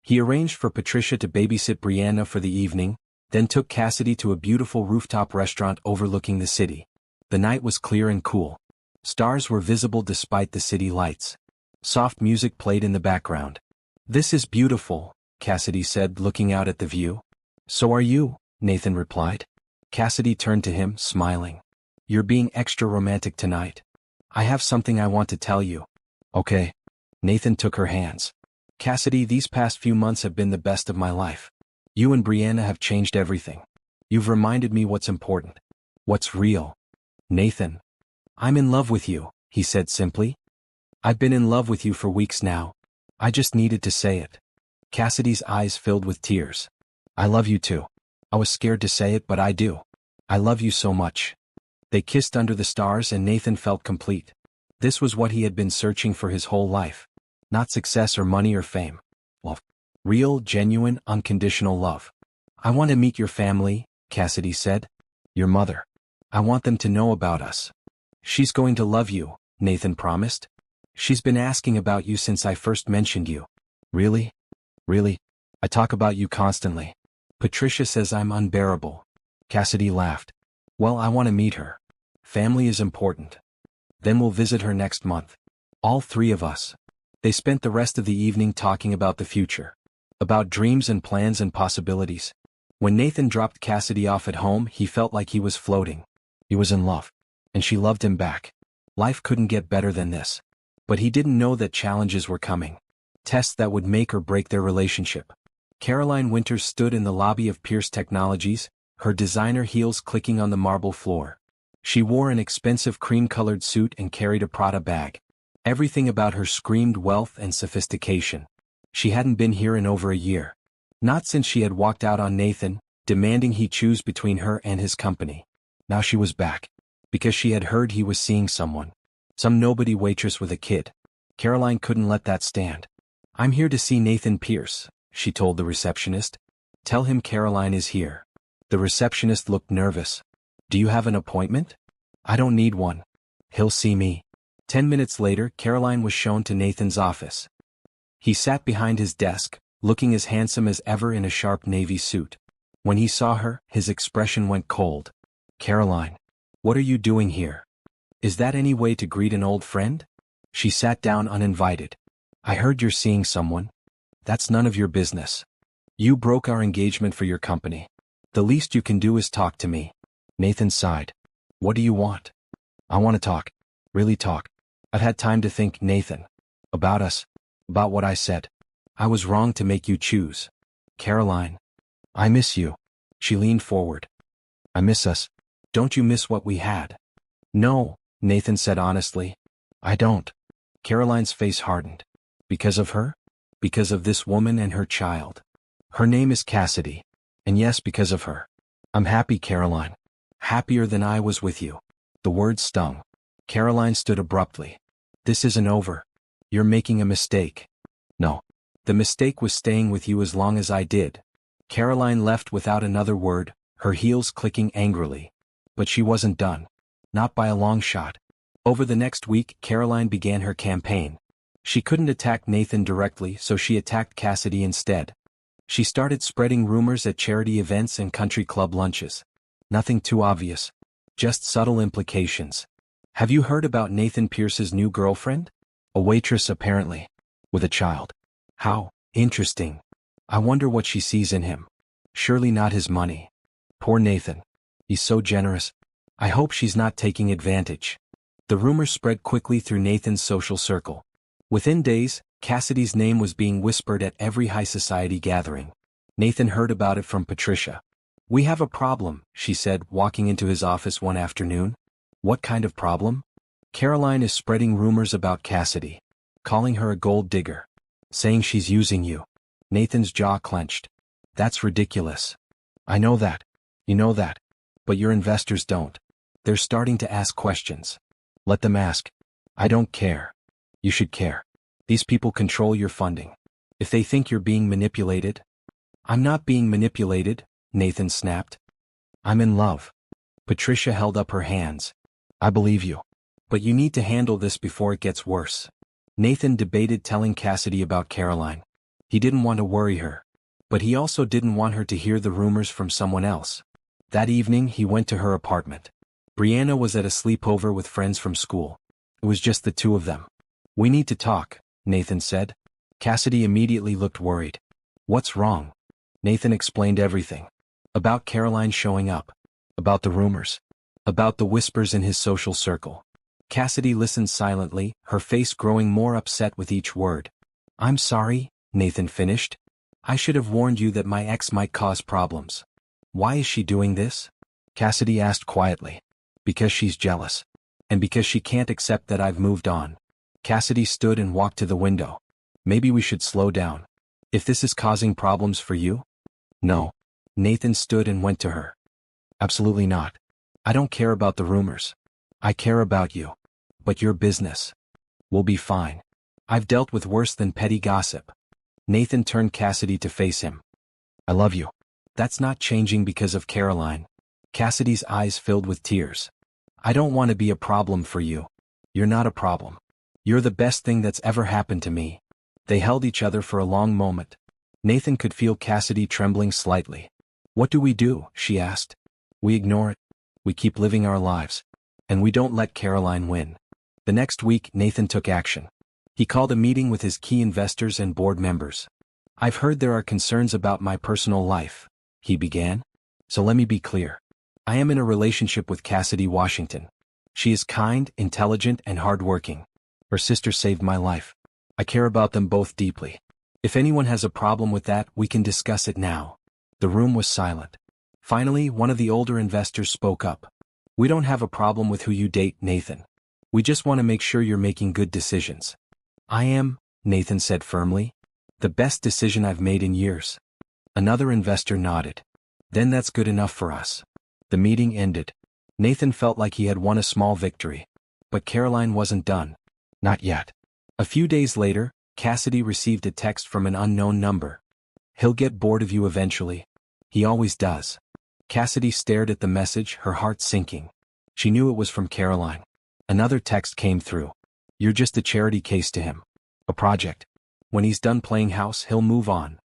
He arranged for Patricia to babysit Brianna for the evening, then took Cassidy to a beautiful rooftop restaurant overlooking the city. The night was clear and cool. Stars were visible despite the city lights. Soft music played in the background. This is beautiful, Cassidy said, looking out at the view. So are you, Nathan replied. Cassidy turned to him, smiling. You're being extra romantic tonight. I have something I want to tell you. Okay. Nathan took her hands. Cassidy, these past few months have been the best of my life. You and Brianna have changed everything. You've reminded me what's important. What's real. Nathan. I'm in love with you, he said simply. I've been in love with you for weeks now. I just needed to say it. Cassidy's eyes filled with tears. I love you too. I was scared to say it, but I do. I love you so much. They kissed under the stars and Nathan felt complete. This was what he had been searching for his whole life. Not success or money or fame. Love. Real, genuine, unconditional love. I want to meet your family, Cassidy said. Your mother. I want them to know about us. She's going to love you, Nathan promised. She's been asking about you since I first mentioned you. Really? Really? I talk about you constantly. Patricia says I'm unbearable. Cassidy laughed. Well, I want to meet her. Family is important. Then we'll visit her next month. All three of us. They spent the rest of the evening talking about the future. About dreams and plans and possibilities. When Nathan dropped Cassidy off at home, he felt like he was floating. He was in love. And she loved him back. Life couldn't get better than this. But he didn't know that challenges were coming. Tests that would make or break their relationship. Caroline Winters stood in the lobby of Pierce Technologies, her designer heels clicking on the marble floor. She wore an expensive cream-colored suit and carried a Prada bag. Everything about her screamed wealth and sophistication. She hadn't been here in over a year. Not since she had walked out on Nathan, demanding he choose between her and his company. Now she was back. Because she had heard he was seeing someone. Some nobody waitress with a kid. Caroline couldn't let that stand. I'm here to see Nathan Pierce, she told the receptionist. Tell him Caroline is here. The receptionist looked nervous. Do you have an appointment? I don't need one. He'll see me. 10 minutes later, Caroline was shown to Nathan's office. He sat behind his desk, looking as handsome as ever in a sharp navy suit. When he saw her, his expression went cold. Caroline. What are you doing here? Is that any way to greet an old friend? She sat down uninvited. I heard you're seeing someone. That's none of your business. You broke our engagement for your company. The least you can do is talk to me. Nathan sighed. What do you want? I want to talk. Really talk. I've had time to think, Nathan. About us. About what I said. I was wrong to make you choose. Caroline. I miss you. She leaned forward. I miss us. Don't you miss what we had? No, Nathan said honestly. I don't. Caroline's face hardened. Because of her? Because of this woman and her child. Her name is Cassidy. And yes, because of her. I'm happy, Caroline. Happier than I was with you. The words stung. Caroline stood abruptly. This isn't over. You're making a mistake. No. The mistake was staying with you as long as I did. Caroline left without another word, her heels clicking angrily. But she wasn't done. Not by a long shot. Over the next week, Caroline began her campaign. She couldn't attack Nathan directly, so she attacked Cassidy instead. She started spreading rumors at charity events and country club lunches. Nothing too obvious. Just subtle implications. Have you heard about Nathan Pierce's new girlfriend? A waitress apparently. With a child. How interesting. I wonder what she sees in him. Surely not his money. Poor Nathan. He's so generous. I hope she's not taking advantage. The rumor spread quickly through Nathan's social circle. Within days, Cassidy's name was being whispered at every high society gathering. Nathan heard about it from Patricia. We have a problem, she said, walking into his office one afternoon. What kind of problem? Caroline is spreading rumors about Cassidy. Calling her a gold digger. Saying she's using you. Nathan's jaw clenched. That's ridiculous. I know that. You know that. But your investors don't. They're starting to ask questions. Let them ask. I don't care. You should care. These people control your funding. If they think you're being manipulated. I'm not being manipulated, Nathan snapped. I'm in love. Patricia held up her hands. I believe you. But you need to handle this before it gets worse. Nathan debated telling Cassidy about Caroline. He didn't want to worry her. But he also didn't want her to hear the rumors from someone else. That evening he went to her apartment. Brianna was at a sleepover with friends from school. It was just the two of them. We need to talk, Nathan said. Cassidy immediately looked worried. What's wrong? Nathan explained everything. About Caroline showing up. About the rumors. About the whispers in his social circle. Cassidy listened silently, her face growing more upset with each word. I'm sorry, Nathan finished. I should have warned you that my ex might cause problems. Why is she doing this? Cassidy asked quietly. Because she's jealous. And because she can't accept that I've moved on. Cassidy stood and walked to the window. Maybe we should slow down. If this is causing problems for you? No. Nathan stood and went to her. Absolutely not. I don't care about the rumors. I care about you. But your business. We'll be fine. I've dealt with worse than petty gossip. Nathan turned Cassidy to face him. I love you. That's not changing because of Caroline. Cassidy's eyes filled with tears. I don't want to be a problem for you. You're not a problem. You're the best thing that's ever happened to me. They held each other for a long moment. Nathan could feel Cassidy trembling slightly. What do we do? She asked. We ignore it. We keep living our lives. And we don't let Caroline win. The next week, Nathan took action. He called a meeting with his key investors and board members. I've heard there are concerns about my personal life, he began. So let me be clear. I am in a relationship with Cassidy Washington. She is kind, intelligent, and hardworking. Her sister saved my life. I care about them both deeply. If anyone has a problem with that, we can discuss it now. The room was silent. Finally, one of the older investors spoke up. We don't have a problem with who you date, Nathan. We just want to make sure you're making good decisions. I am, Nathan said firmly. The best decision I've made in years. Another investor nodded. Then that's good enough for us. The meeting ended. Nathan felt like he had won a small victory. But Caroline wasn't done. Not yet. A few days later, Cassidy received a text from an unknown number. He'll get bored of you eventually. He always does. Cassidy stared at the message, her heart sinking. She knew it was from Caroline. Another text came through. You're just a charity case to him. A project. When he's done playing house, he'll move on.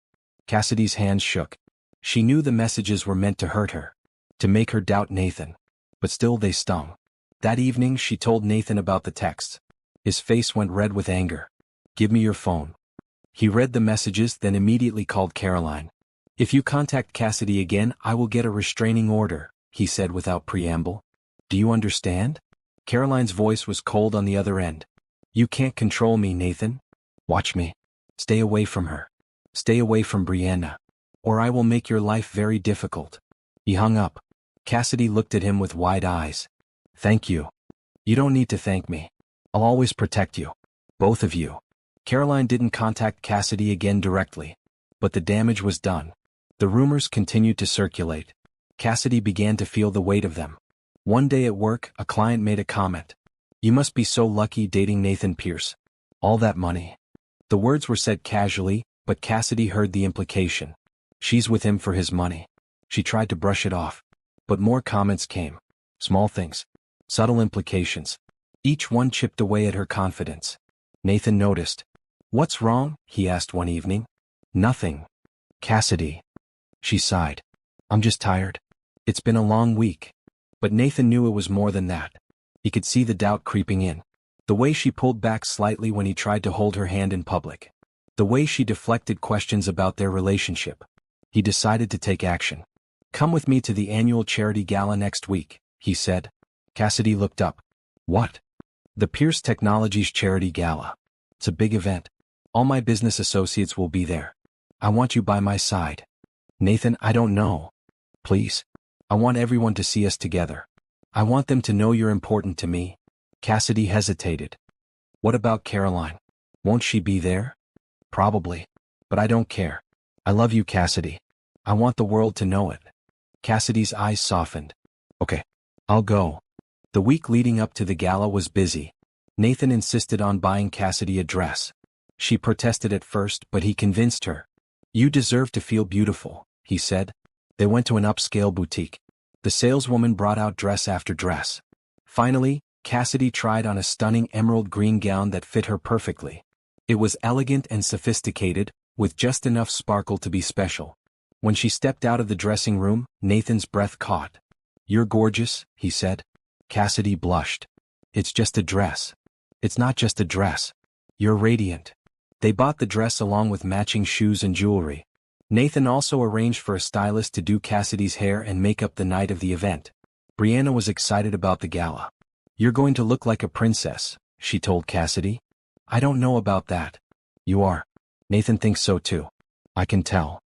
Cassidy's hands shook. She knew the messages were meant to hurt her. To make her doubt Nathan. But still they stung. That evening she told Nathan about the texts. His face went red with anger. Give me your phone. He read the messages, then immediately called Caroline. If you contact Cassidy again, I will get a restraining order, he said without preamble. Do you understand? Caroline's voice was cold on the other end. You can't control me, Nathan. Watch me. Stay away from her. Stay away from Brianna. Or I will make your life very difficult. He hung up. Cassidy looked at him with wide eyes. Thank you. You don't need to thank me. I'll always protect you. Both of you. Caroline didn't contact Cassidy again directly. But the damage was done. The rumors continued to circulate. Cassidy began to feel the weight of them. One day at work, a client made a comment. You must be so lucky dating Nathan Pierce. All that money. The words were said casually, but Cassidy heard the implication. She's with him for his money. She tried to brush it off. But more comments came. Small things. Subtle implications. Each one chipped away at her confidence. Nathan noticed. What's wrong? He asked one evening. Nothing. Cassidy. She sighed. I'm just tired. It's been a long week. But Nathan knew it was more than that. He could see the doubt creeping in. The way she pulled back slightly when he tried to hold her hand in public. The way she deflected questions about their relationship. He decided to take action. Come with me to the annual charity gala next week, he said. Cassidy looked up. What? The Pierce Technologies charity gala. It's a big event. All my business associates will be there. I want you by my side. Nathan, I don't know. Please. I want everyone to see us together. I want them to know you're important to me. Cassidy hesitated. What about Caroline? Won't she be there? Probably. But I don't care. I love you, Cassidy. I want the world to know it. Cassidy's eyes softened. Okay. I'll go. The week leading up to the gala was busy. Nathan insisted on buying Cassidy a dress. She protested at first, but he convinced her. You deserve to feel beautiful, he said. They went to an upscale boutique. The saleswoman brought out dress after dress. Finally, Cassidy tried on a stunning emerald green gown that fit her perfectly. It was elegant and sophisticated, with just enough sparkle to be special. When she stepped out of the dressing room, Nathan's breath caught. You're gorgeous, he said. Cassidy blushed. It's just a dress. It's not just a dress. You're radiant. They bought the dress along with matching shoes and jewelry. Nathan also arranged for a stylist to do Cassidy's hair and makeup the night of the event. Brianna was excited about the gala. You're going to look like a princess, she told Cassidy. I don't know about that. You are. Nathan thinks so too. I can tell.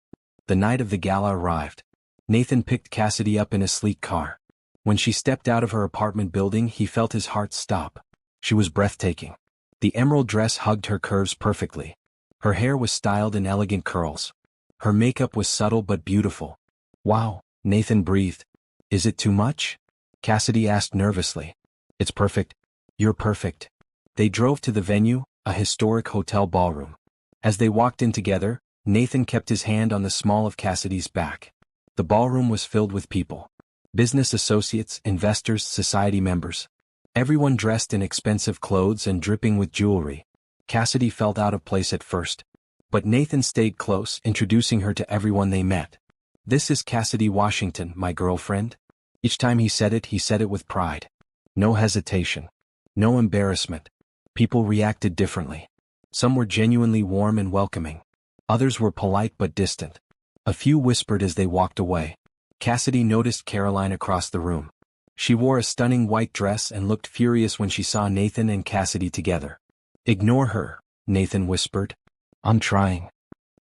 The night of the gala arrived. Nathan picked Cassidy up in a sleek car. When she stepped out of her apartment building, he felt his heart stop. She was breathtaking. The emerald dress hugged her curves perfectly. Her hair was styled in elegant curls. Her makeup was subtle but beautiful. Wow, Nathan breathed. Is it too much? Cassidy asked nervously. It's perfect. You're perfect. They drove to the venue, a historic hotel ballroom. As they walked in together, Nathan kept his hand on the small of Cassidy's back. The ballroom was filled with people. Business associates, investors, society members. Everyone dressed in expensive clothes and dripping with jewelry. Cassidy felt out of place at first. But Nathan stayed close, introducing her to everyone they met. This is Cassidy Washington, my girlfriend. Each time he said it with pride. No hesitation. No embarrassment. People reacted differently. Some were genuinely warm and welcoming. Others were polite but distant. A few whispered as they walked away. Cassidy noticed Caroline across the room. She wore a stunning white dress and looked furious when she saw Nathan and Cassidy together. Ignore her, Nathan whispered. I'm trying.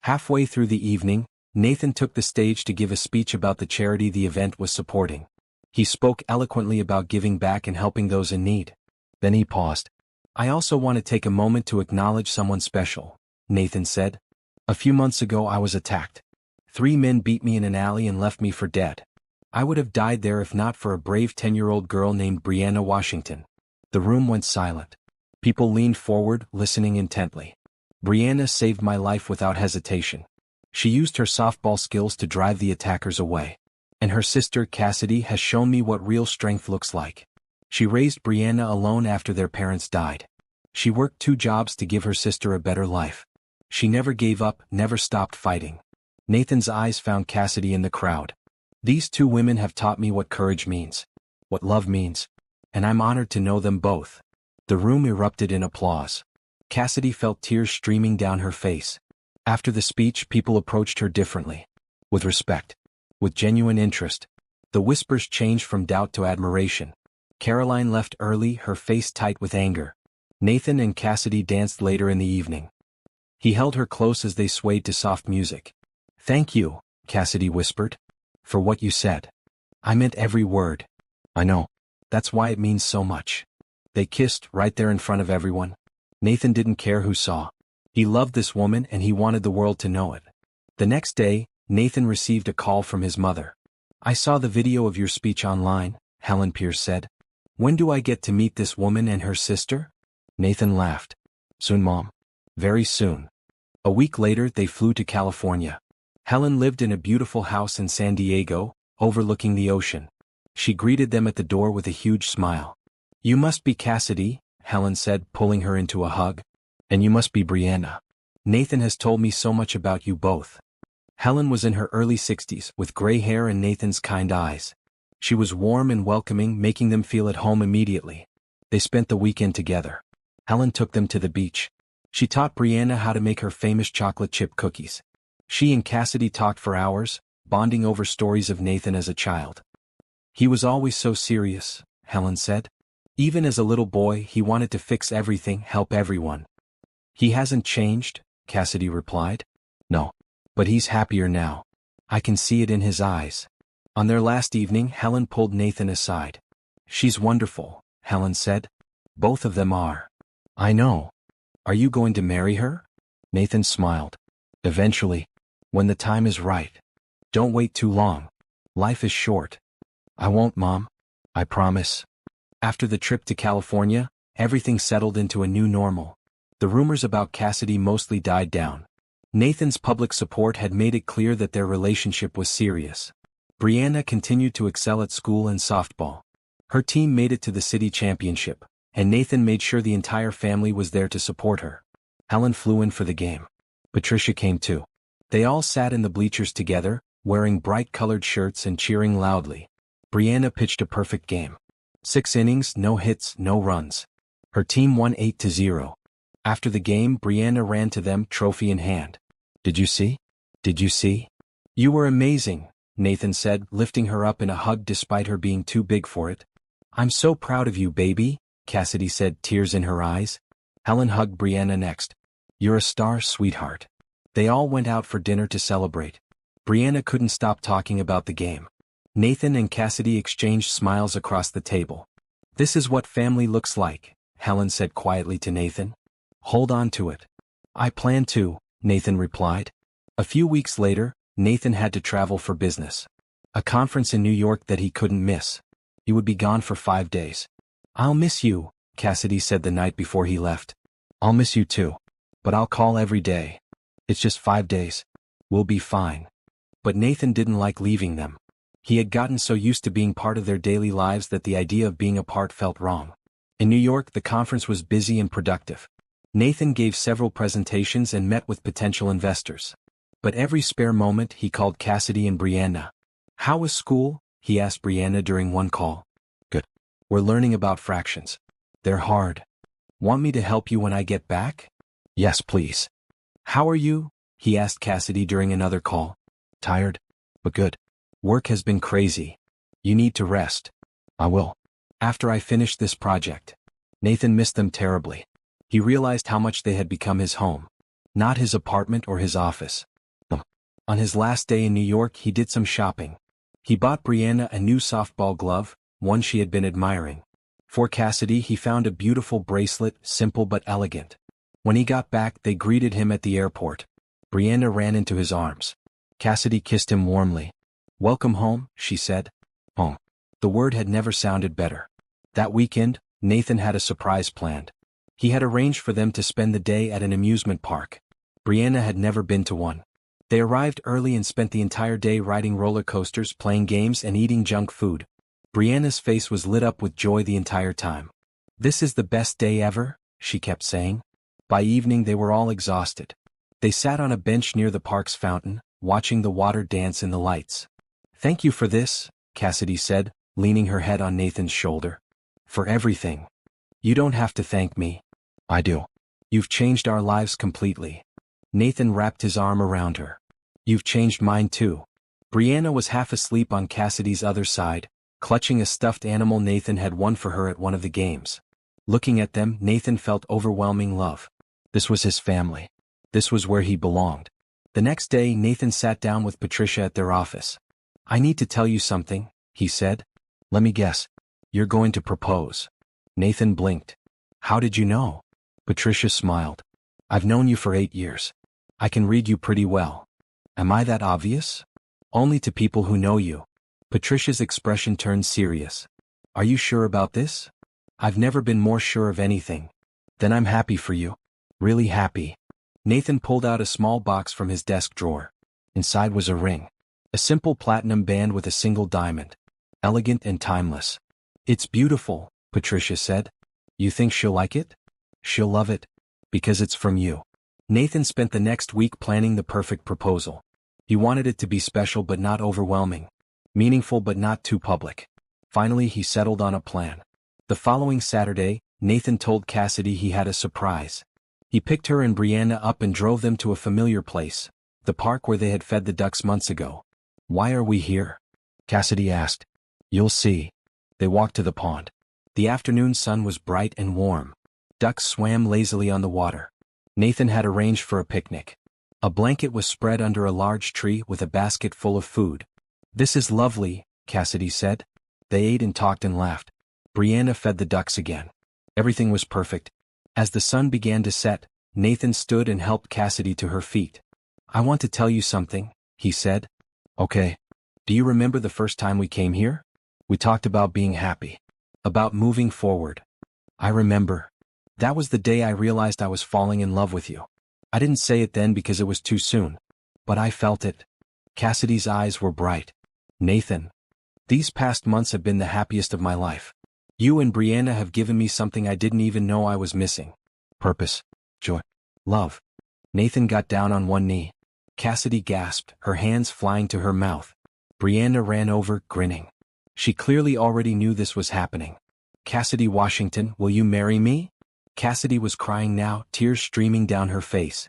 Halfway through the evening, Nathan took the stage to give a speech about the charity the event was supporting. He spoke eloquently about giving back and helping those in need. Then he paused. I also want to take a moment to acknowledge someone special, Nathan said. A few months ago I was attacked. 3 men beat me in an alley and left me for dead. I would have died there if not for a brave 10-year-old girl named Brianna Washington. The room went silent. People leaned forward, listening intently. Brianna saved my life without hesitation. She used her softball skills to drive the attackers away. And her sister Cassidy has shown me what real strength looks like. She raised Brianna alone after their parents died. She worked 2 jobs to give her sister a better life. She never gave up, never stopped fighting. Nathan's eyes found Cassidy in the crowd. These 2 women have taught me what courage means, what love means, and I'm honored to know them both. The room erupted in applause. Cassidy felt tears streaming down her face. After the speech, people approached her differently. With respect. With genuine interest. The whispers changed from doubt to admiration. Caroline left early, her face tight with anger. Nathan and Cassidy danced later in the evening. He held her close as they swayed to soft music. "Thank you," Cassidy whispered. "For what you said. I meant every word." "I know. That's why it means so much." They kissed right there in front of everyone. Nathan didn't care who saw. He loved this woman and he wanted the world to know it. The next day, Nathan received a call from his mother. "I saw the video of your speech online," Helen Pierce said. "When do I get to meet this woman and her sister?" Nathan laughed. "Soon, Mom. Very soon." A week later they flew to California. Helen lived in a beautiful house in San Diego, overlooking the ocean. She greeted them at the door with a huge smile. "You must be Cassidy," Helen said, pulling her into a hug. "And you must be Brianna. Nathan has told me so much about you both." Helen was in her early 60s, with gray hair and Nathan's kind eyes. She was warm and welcoming, making them feel at home immediately. They spent the weekend together. Helen took them to the beach. She taught Brianna how to make her famous chocolate chip cookies. She and Cassidy talked for hours, bonding over stories of Nathan as a child. "He was always so serious," Helen said. "Even as a little boy, he wanted to fix everything, help everyone." "He hasn't changed," Cassidy replied. "No. But he's happier now. I can see it in his eyes." On their last evening, Helen pulled Nathan aside. "She's wonderful," Helen said. "Both of them are." "I know. Are you going to marry her?" Nathan smiled. "Eventually. When the time is right. Don't wait too long. Life is short." "I won't, Mom. I promise." After the trip to California, everything settled into a new normal. The rumors about Cassidy mostly died down. Nathan's public support had made it clear that their relationship was serious. Brianna continued to excel at school and softball. Her team made it to the city championship, and Nathan made sure the entire family was there to support her. Helen flew in for the game. Patricia came too. They all sat in the bleachers together, wearing bright-colored shirts and cheering loudly. Brianna pitched a perfect game. 6 innings, no hits, no runs. Her team won 8-0. After the game, Brianna ran to them, trophy in hand. "Did you see? Did you see? You were amazing," Nathan said, lifting her up in a hug despite her being too big for it. "I'm so proud of you, baby," Cassidy said, tears in her eyes. Helen hugged Brianna next. "You're a star, sweetheart." They all went out for dinner to celebrate. Brianna couldn't stop talking about the game. Nathan and Cassidy exchanged smiles across the table. "This is what family looks like," Helen said quietly to Nathan. "Hold on to it." "I plan to," Nathan replied. A few weeks later, Nathan had to travel for business. A conference in New York that he couldn't miss. He would be gone for 5 days. "I'll miss you," Cassidy said the night before he left. "I'll miss you too. But I'll call every day. It's just 5 days. We'll be fine." But Nathan didn't like leaving them. He had gotten so used to being part of their daily lives that the idea of being apart felt wrong. In New York, the conference was busy and productive. Nathan gave several presentations and met with potential investors. But every spare moment he called Cassidy and Brianna. "How was school?" he asked Brianna during one call. "Good. We're learning about fractions. They're hard. Want me to help you when I get back?" "Yes, please." "How are you?" he asked Cassidy during another call. "Tired, but good. Work has been crazy. You need to rest." "I will. After I finish this project." Nathan missed them terribly. He realized how much they had become his home. Not his apartment or his office. On his last day in New York, he did some shopping. He bought Brianna a new softball glove, one she had been admiring. For Cassidy, he found a beautiful bracelet, simple but elegant. When he got back, they greeted him at the airport. Brianna ran into his arms. Cassidy kissed him warmly. "Welcome home," she said. Home. The word had never sounded better. That weekend, Nathan had a surprise planned. He had arranged for them to spend the day at an amusement park. Brianna had never been to one. They arrived early and spent the entire day riding roller coasters, playing games, and eating junk food. Brianna's face was lit up with joy the entire time. "This is the best day ever," she kept saying. By evening they were all exhausted. They sat on a bench near the park's fountain, watching the water dance in the lights. "Thank you for this," Cassidy said, leaning her head on Nathan's shoulder. "For everything. You don't have to thank me." "I do. You've changed our lives completely." Nathan wrapped his arm around her. "You've changed mine too." Brianna was half asleep on Cassidy's other side, clutching a stuffed animal Nathan had won for her at one of the games. Looking at them, Nathan felt overwhelming love. This was his family. This was where he belonged. The next day, Nathan sat down with Patricia at their office. "I need to tell you something," he said. "Let me guess. You're going to propose." Nathan blinked. "How did you know?" Patricia smiled. "I've known you for 8 years. I can read you pretty well. Am I that obvious?" "Only to people who know you." Patricia's expression turned serious. "Are you sure about this?" "I've never been more sure of anything." "Then I'm happy for you. Really happy." Nathan pulled out a small box from his desk drawer. Inside was a ring. A simple platinum band with a single diamond. Elegant and timeless. "It's beautiful," Patricia said. "You think she'll like it?" "She'll love it. Because it's from you." Nathan spent the next week planning the perfect proposal. He wanted it to be special but not overwhelming. Meaningful but not too public. Finally, he settled on a plan. The following Saturday, Nathan told Cassidy he had a surprise. He picked her and Brianna up and drove them to a familiar place, the park where they had fed the ducks months ago. "Why are we here?" Cassidy asked. "You'll see." They walked to the pond. The afternoon sun was bright and warm. Ducks swam lazily on the water. Nathan had arranged for a picnic. A blanket was spread under a large tree with a basket full of food. "This is lovely," Cassidy said. They ate and talked and laughed. Brianna fed the ducks again. Everything was perfect. As the sun began to set, Nathan stood and helped Cassidy to her feet. "I want to tell you something," he said. "Okay. Do you remember the first time we came here? We talked about being happy. About moving forward." "I remember. That was the day I realized I was falling in love with you. I didn't say it then because it was too soon. But I felt it." Cassidy's eyes were bright. "Nathan, these past months have been the happiest of my life. You and Brianna have given me something I didn't even know I was missing. Purpose, joy, love." Nathan got down on one knee. Cassidy gasped, her hands flying to her mouth. Brianna ran over, grinning. She clearly already knew this was happening. "Cassidy Washington, will you marry me?" Cassidy was crying now, tears streaming down her face.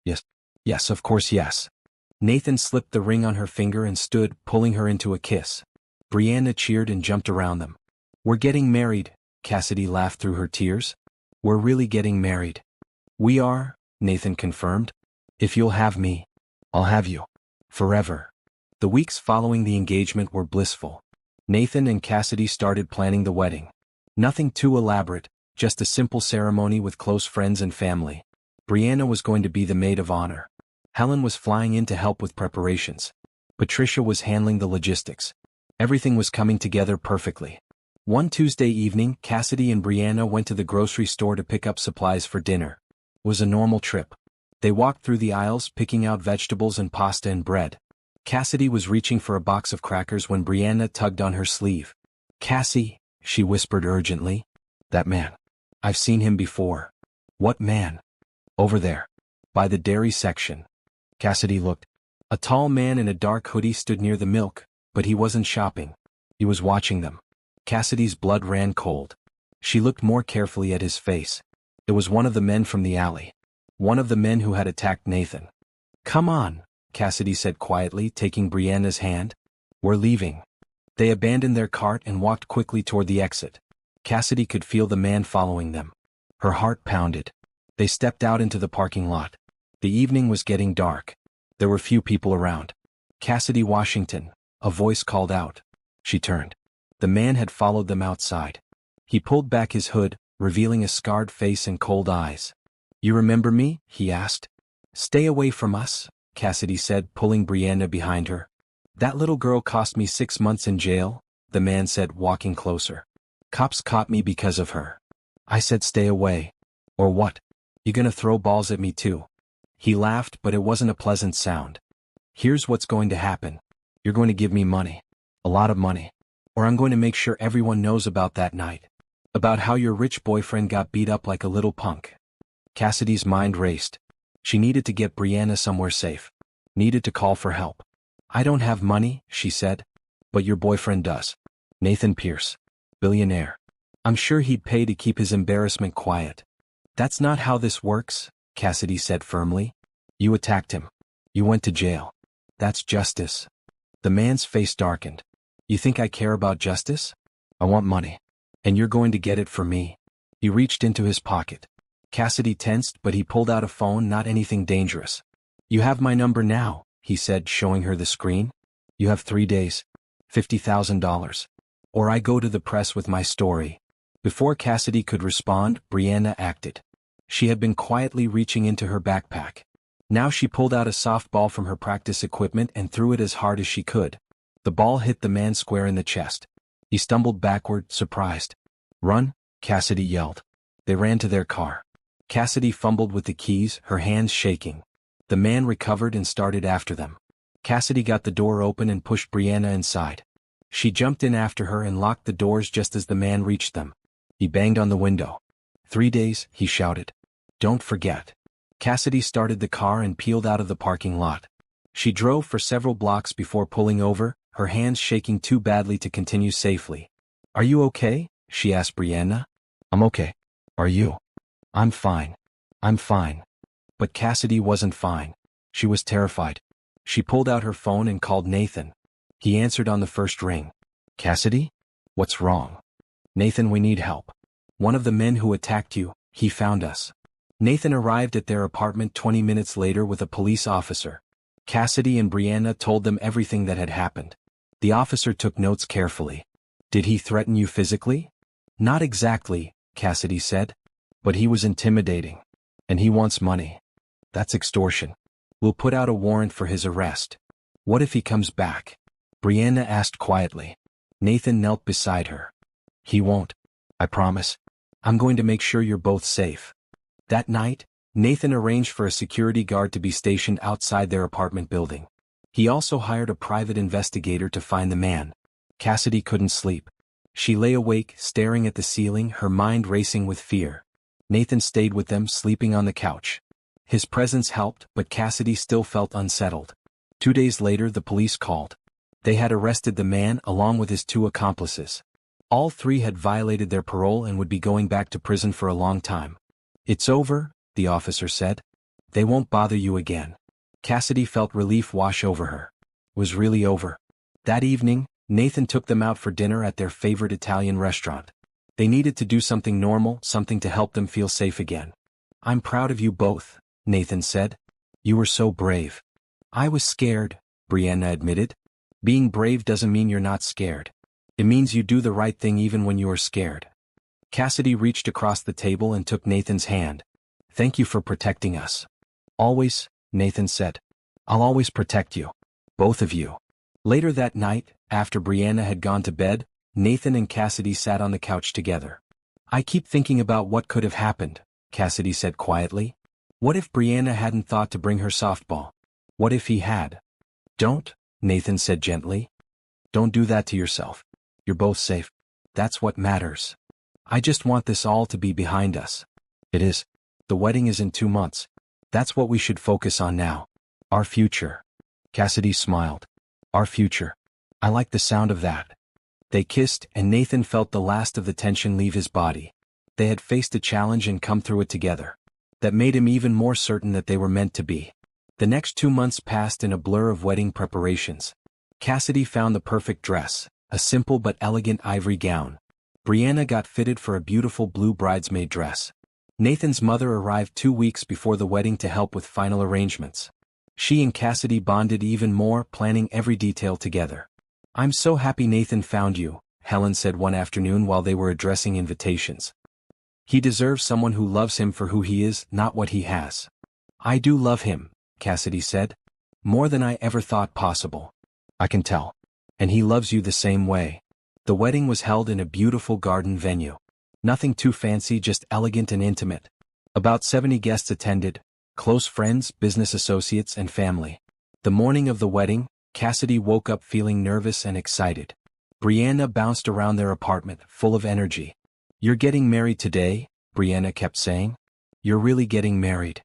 "Yes, yes, of course yes." Nathan slipped the ring on her finger and stood, pulling her into a kiss. Brianna cheered and jumped around them. "We're getting married," Cassidy laughed through her tears. "We're really getting married." "We are," Nathan confirmed. "If you'll have me, I'll have you. Forever." The weeks following the engagement were blissful. Nathan and Cassidy started planning the wedding. Nothing too elaborate, just a simple ceremony with close friends and family. Brianna was going to be the maid of honor. Helen was flying in to help with preparations. Patricia was handling the logistics. Everything was coming together perfectly. One Tuesday evening, Cassidy and Brianna went to the grocery store to pick up supplies for dinner. It was a normal trip. They walked through the aisles, picking out vegetables and pasta and bread. Cassidy was reaching for a box of crackers when Brianna tugged on her sleeve. "Cassie," she whispered urgently. "That man. I've seen him before." "What man?" "Over there. By the dairy section." Cassidy looked. A tall man in a dark hoodie stood near the milk, but he wasn't shopping. He was watching them. Cassidy's blood ran cold. She looked more carefully at his face. It was one of the men from the alley. One of the men who had attacked Nathan. "Come on," Cassidy said quietly, taking Brianna's hand. "We're leaving." They abandoned their cart and walked quickly toward the exit. Cassidy could feel the man following them. Her heart pounded. They stepped out into the parking lot. The evening was getting dark. There were few people around. "Cassidy Washington," a voice called out. She turned. The man had followed them outside. He pulled back his hood, revealing a scarred face and cold eyes. "You remember me?" he asked. "Stay away from us," Cassidy said, pulling Brianna behind her. "That little girl cost me 6 months in jail," the man said, walking closer. "Cops caught me because of her." I said stay away. "Or what? You gonna throw balls at me too?" He laughed, but it wasn't a pleasant sound. "Here's what's going to happen. You're going to give me money. A lot of money. Or I'm going to make sure everyone knows about that night. About how your rich boyfriend got beat up like a little punk." Cassidy's mind raced. She needed to get Brianna somewhere safe. Needed to call for help. "I don't have money," she said. "But your boyfriend does. Nathan Pierce. Billionaire. I'm sure he'd pay to keep his embarrassment quiet." "That's not how this works," Cassidy said firmly. "You attacked him. You went to jail. That's justice." The man's face darkened. You think I care about justice? I want money. And you're going to get it for me. He reached into his pocket. Cassidy tensed, but he pulled out a phone, not anything dangerous. You have my number now, he said, showing her the screen. You have 3 days. $50,000. Or I go to the press with my story. Before Cassidy could respond, Brianna acted. She had been quietly reaching into her backpack. Now she pulled out a softball from her practice equipment and threw it as hard as she could. The ball hit the man square in the chest. He stumbled backward, surprised. Run, Cassidy yelled. They ran to their car. Cassidy fumbled with the keys, her hands shaking. The man recovered and started after them. Cassidy got the door open and pushed Brianna inside. She jumped in after her and locked the doors just as the man reached them. He banged on the window. 3 days, he shouted. Don't forget. Cassidy started the car and peeled out of the parking lot. She drove for several blocks before pulling over, her hands shaking too badly to continue safely. Are you okay? She asked Brianna. I'm okay. Are you? I'm fine. I'm fine. But Cassidy wasn't fine. She was terrified. She pulled out her phone and called Nathan. He answered on the first ring. Cassidy? What's wrong? Nathan, we need help. One of the men who attacked you, he found us. Nathan arrived at their apartment 20 minutes later with a police officer. Cassidy and Brianna told them everything that had happened. The officer took notes carefully. Did he threaten you physically? Not exactly, Cassidy said. But he was intimidating. And he wants money. That's extortion. We'll put out a warrant for his arrest. What if he comes back? Brianna asked quietly. Nathan knelt beside her. He won't. I promise. I'm going to make sure you're both safe. That night, Nathan arranged for a security guard to be stationed outside their apartment building. He also hired a private investigator to find the man. Cassidy couldn't sleep. She lay awake, staring at the ceiling, her mind racing with fear. Nathan stayed with them, sleeping on the couch. His presence helped, but Cassidy still felt unsettled. 2 days later, the police called. They had arrested the man along with his 2 accomplices. All 3 had violated their parole and would be going back to prison for a long time. It's over, the officer said. They won't bother you again. Cassidy felt relief wash over her. It was really over. That evening, Nathan took them out for dinner at their favorite Italian restaurant. They needed to do something normal, something to help them feel safe again. I'm proud of you both, Nathan said. You were so brave. I was scared, Brianna admitted. Being brave doesn't mean you're not scared. It means you do the right thing even when you are scared. Cassidy reached across the table and took Nathan's hand. Thank you for protecting us. Always, Nathan said. I'll always protect you. Both of you. Later that night, after Brianna had gone to bed, Nathan and Cassidy sat on the couch together. I keep thinking about what could have happened, Cassidy said quietly. What if Brianna hadn't thought to bring her softball? What if he had? Don't, Nathan said gently. Don't do that to yourself. You're both safe. That's what matters. I just want this all to be behind us. It is. The wedding is in 2 months. That's what we should focus on now. Our future. Cassidy smiled. Our future. I like the sound of that. They kissed, and Nathan felt the last of the tension leave his body. They had faced a challenge and come through it together. That made him even more certain that they were meant to be. The next 2 months passed in a blur of wedding preparations. Cassidy found the perfect dress, a simple but elegant ivory gown. Brianna got fitted for a beautiful blue bridesmaid dress. Nathan's mother arrived 2 weeks before the wedding to help with final arrangements. She and Cassidy bonded even more, planning every detail together. I'm so happy Nathan found you, Helen said one afternoon while they were addressing invitations. He deserves someone who loves him for who he is, not what he has. I do love him, Cassidy said. More than I ever thought possible. I can tell. And he loves you the same way. The wedding was held in a beautiful garden venue. Nothing too fancy, just elegant and intimate. About 70 guests attended, close friends, business associates, and family. The morning of the wedding, Cassidy woke up feeling nervous and excited. Brianna bounced around their apartment, full of energy. You're getting married today, Brianna kept saying. You're really getting married.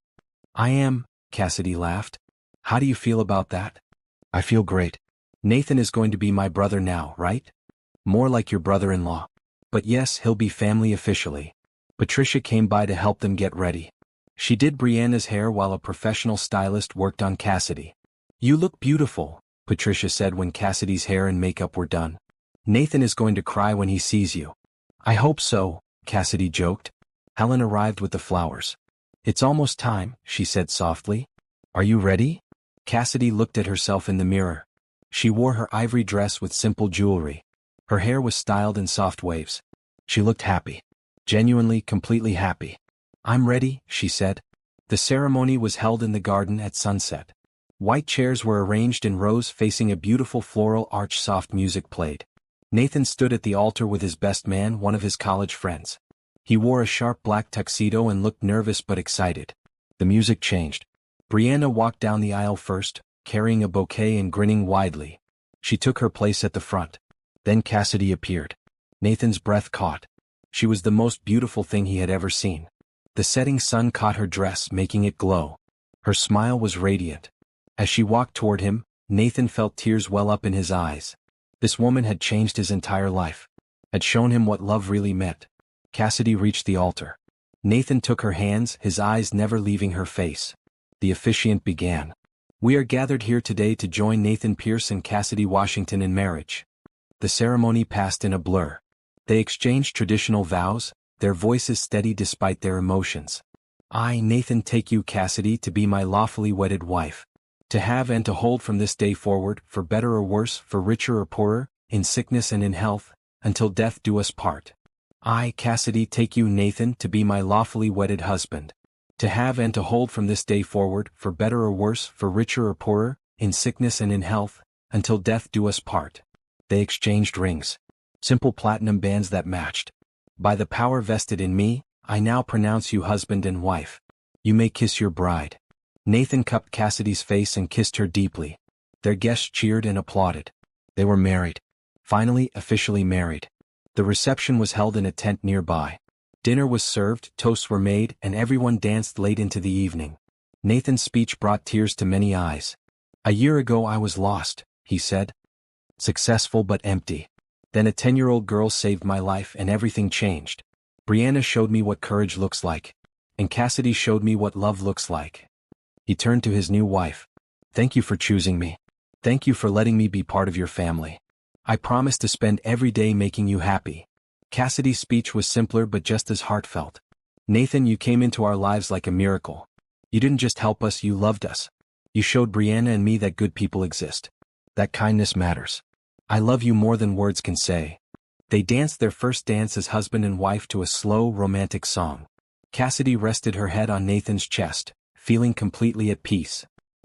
I am, Cassidy laughed. How do you feel about that? I feel great. Nathan is going to be my brother now, right? More like your brother-in-law. But yes, he'll be family officially. Patricia came by to help them get ready. She did Brianna's hair while a professional stylist worked on Cassidy. You look beautiful, Patricia said when Cassidy's hair and makeup were done. Nathan is going to cry when he sees you. I hope so, Cassidy joked. Helen arrived with the flowers. It's almost time, she said softly. Are you ready? Cassidy looked at herself in the mirror. She wore her ivory dress with simple jewelry. Her hair was styled in soft waves. She looked happy. Genuinely, completely happy. I'm ready, she said. The ceremony was held in the garden at sunset. White chairs were arranged in rows facing a beautiful floral arch. Soft music played. Nathan stood at the altar with his best man, one of his college friends. He wore a sharp black tuxedo and looked nervous but excited. The music changed. Brianna walked down the aisle first, carrying a bouquet and grinning widely. She took her place at the front. Then Cassidy appeared. Nathan's breath caught. She was the most beautiful thing he had ever seen. The setting sun caught her dress, making it glow. Her smile was radiant. As she walked toward him, Nathan felt tears well up in his eyes. This woman had changed his entire life. Had shown him what love really meant. Cassidy reached the altar. Nathan took her hands, his eyes never leaving her face. The officiant began. We are gathered here today to join Nathan Pierce and Cassidy Washington in marriage. The ceremony passed in a blur. They exchanged traditional vows, their voices steady despite their emotions. I, Nathan, take you, Cassidy, to be my lawfully wedded wife. To have and to hold from this day forward, for better or worse, for richer or poorer, in sickness and in health, until death do us part. I, Cassidy, take you, Nathan, to be my lawfully wedded husband. To have and to hold from this day forward, for better or worse, for richer or poorer, in sickness and in health, until death do us part. They exchanged rings. Simple platinum bands that matched. By the power vested in me, I now pronounce you husband and wife. You may kiss your bride. Nathan cupped Cassidy's face and kissed her deeply. Their guests cheered and applauded. They were married. Finally, officially married. The reception was held in a tent nearby. Dinner was served, toasts were made, and everyone danced late into the evening. Nathan's speech brought tears to many eyes. A year ago I was lost, he said. Successful but empty. Then a 10-year-old girl saved my life and everything changed. Brianna showed me what courage looks like. And Cassidy showed me what love looks like. He turned to his new wife. Thank you for choosing me. Thank you for letting me be part of your family. I promise to spend every day making you happy. Cassidy's speech was simpler but just as heartfelt. Nathan, you came into our lives like a miracle. You didn't just help us, you loved us. You showed Brianna and me that good people exist. That kindness matters. I love you more than words can say. They danced their first dance as husband and wife to a slow, romantic song. Cassidy rested her head on Nathan's chest, feeling completely at peace.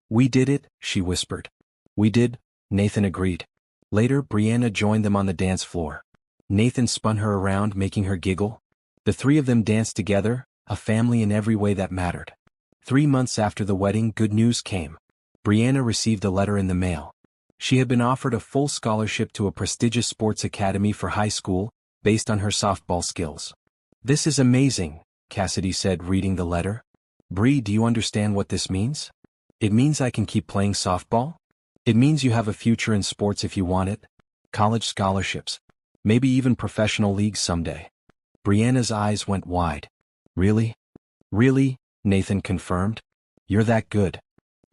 We did it, she whispered. We did, Nathan agreed. Later, Brianna joined them on the dance floor. Nathan spun her around, making her giggle. The three of them danced together, a family in every way that mattered. 3 months after the wedding, good news came. Brianna received a letter in the mail. She had been offered a full scholarship to a prestigious sports academy for high school, based on her softball skills. This is amazing, Cassidy said, reading the letter. Bree, do you understand what this means? It means I can keep playing softball? It means you have a future in sports if you want it. College scholarships. Maybe even professional leagues someday. Brianna's eyes went wide. Really? Really? Nathan confirmed. You're that good.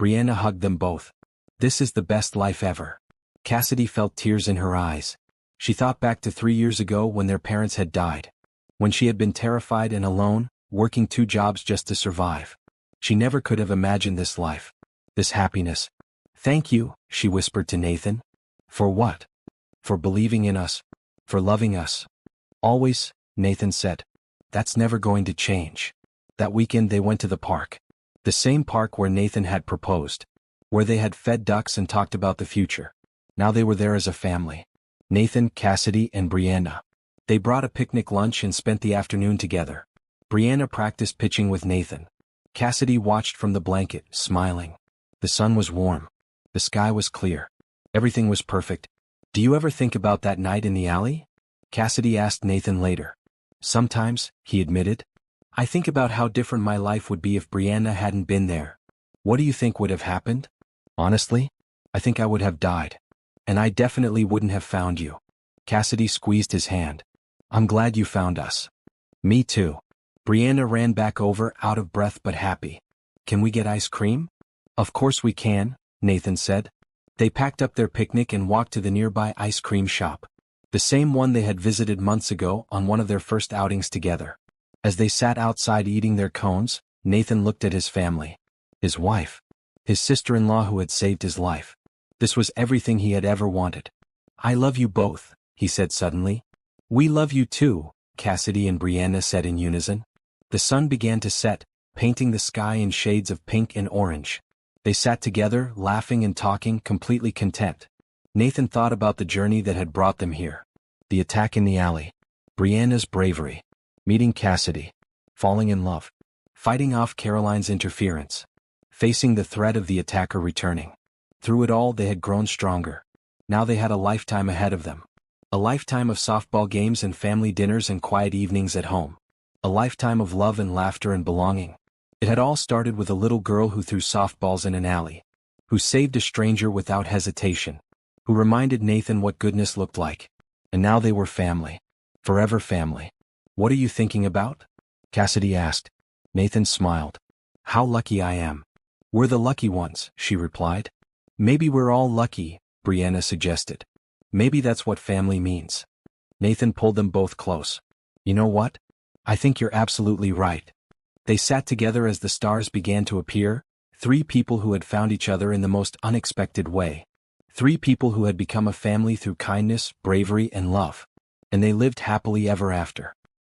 Brianna hugged them both. This is the best life ever. Cassidy felt tears in her eyes. She thought back to 3 years ago when their parents had died. When she had been terrified and alone, working 2 jobs just to survive. She never could have imagined this life. This happiness. Thank you, she whispered to Nathan. For what? For believing in us. For loving us. Always, Nathan said. That's never going to change. That weekend they went to the park. The same park where Nathan had proposed. Where they had fed ducks and talked about the future. Now they were there as a family. Nathan, Cassidy, and Brianna. They brought a picnic lunch and spent the afternoon together. Brianna practiced pitching with Nathan. Cassidy watched from the blanket, smiling. The sun was warm. The sky was clear. Everything was perfect. Do you ever think about that night in the alley? Cassidy asked Nathan later. Sometimes, he admitted. I think about how different my life would be if Brianna hadn't been there. What do you think would have happened? Honestly, I think I would have died. And I definitely wouldn't have found you. Cassidy squeezed his hand. I'm glad you found us. Me too. Brianna ran back over, out of breath but happy. Can we get ice cream? Of course we can, Nathan said. They packed up their picnic and walked to the nearby ice cream shop. The same one they had visited months ago on one of their first outings together. As they sat outside eating their cones, Nathan looked at his family. His wife. His sister-in-law who had saved his life. This was everything he had ever wanted. "I love you both," he said suddenly. "We love you too," Cassidy and Brianna said in unison. The sun began to set, painting the sky in shades of pink and orange. They sat together, laughing and talking, completely content. Nathan thought about the journey that had brought them here. The attack in the alley. Brianna's bravery. Meeting Cassidy. Falling in love. Fighting off Caroline's interference. Facing the threat of the attacker returning. Through it all they had grown stronger. Now they had a lifetime ahead of them. A lifetime of softball games and family dinners and quiet evenings at home. A lifetime of love and laughter and belonging. It had all started with a little girl who threw softballs in an alley. Who saved a stranger without hesitation. Who reminded Nathan what goodness looked like. And now they were family. Forever family. "What are you thinking about?" Cassidy asked. Nathan smiled. "How lucky I am." "We're the lucky ones," she replied. "Maybe we're all lucky," Brianna suggested. "Maybe that's what family means." Nathan pulled them both close. "You know what? I think you're absolutely right." They sat together as the stars began to appear, three people who had found each other in the most unexpected way. Three people who had become a family through kindness, bravery, and love. And they lived happily ever after.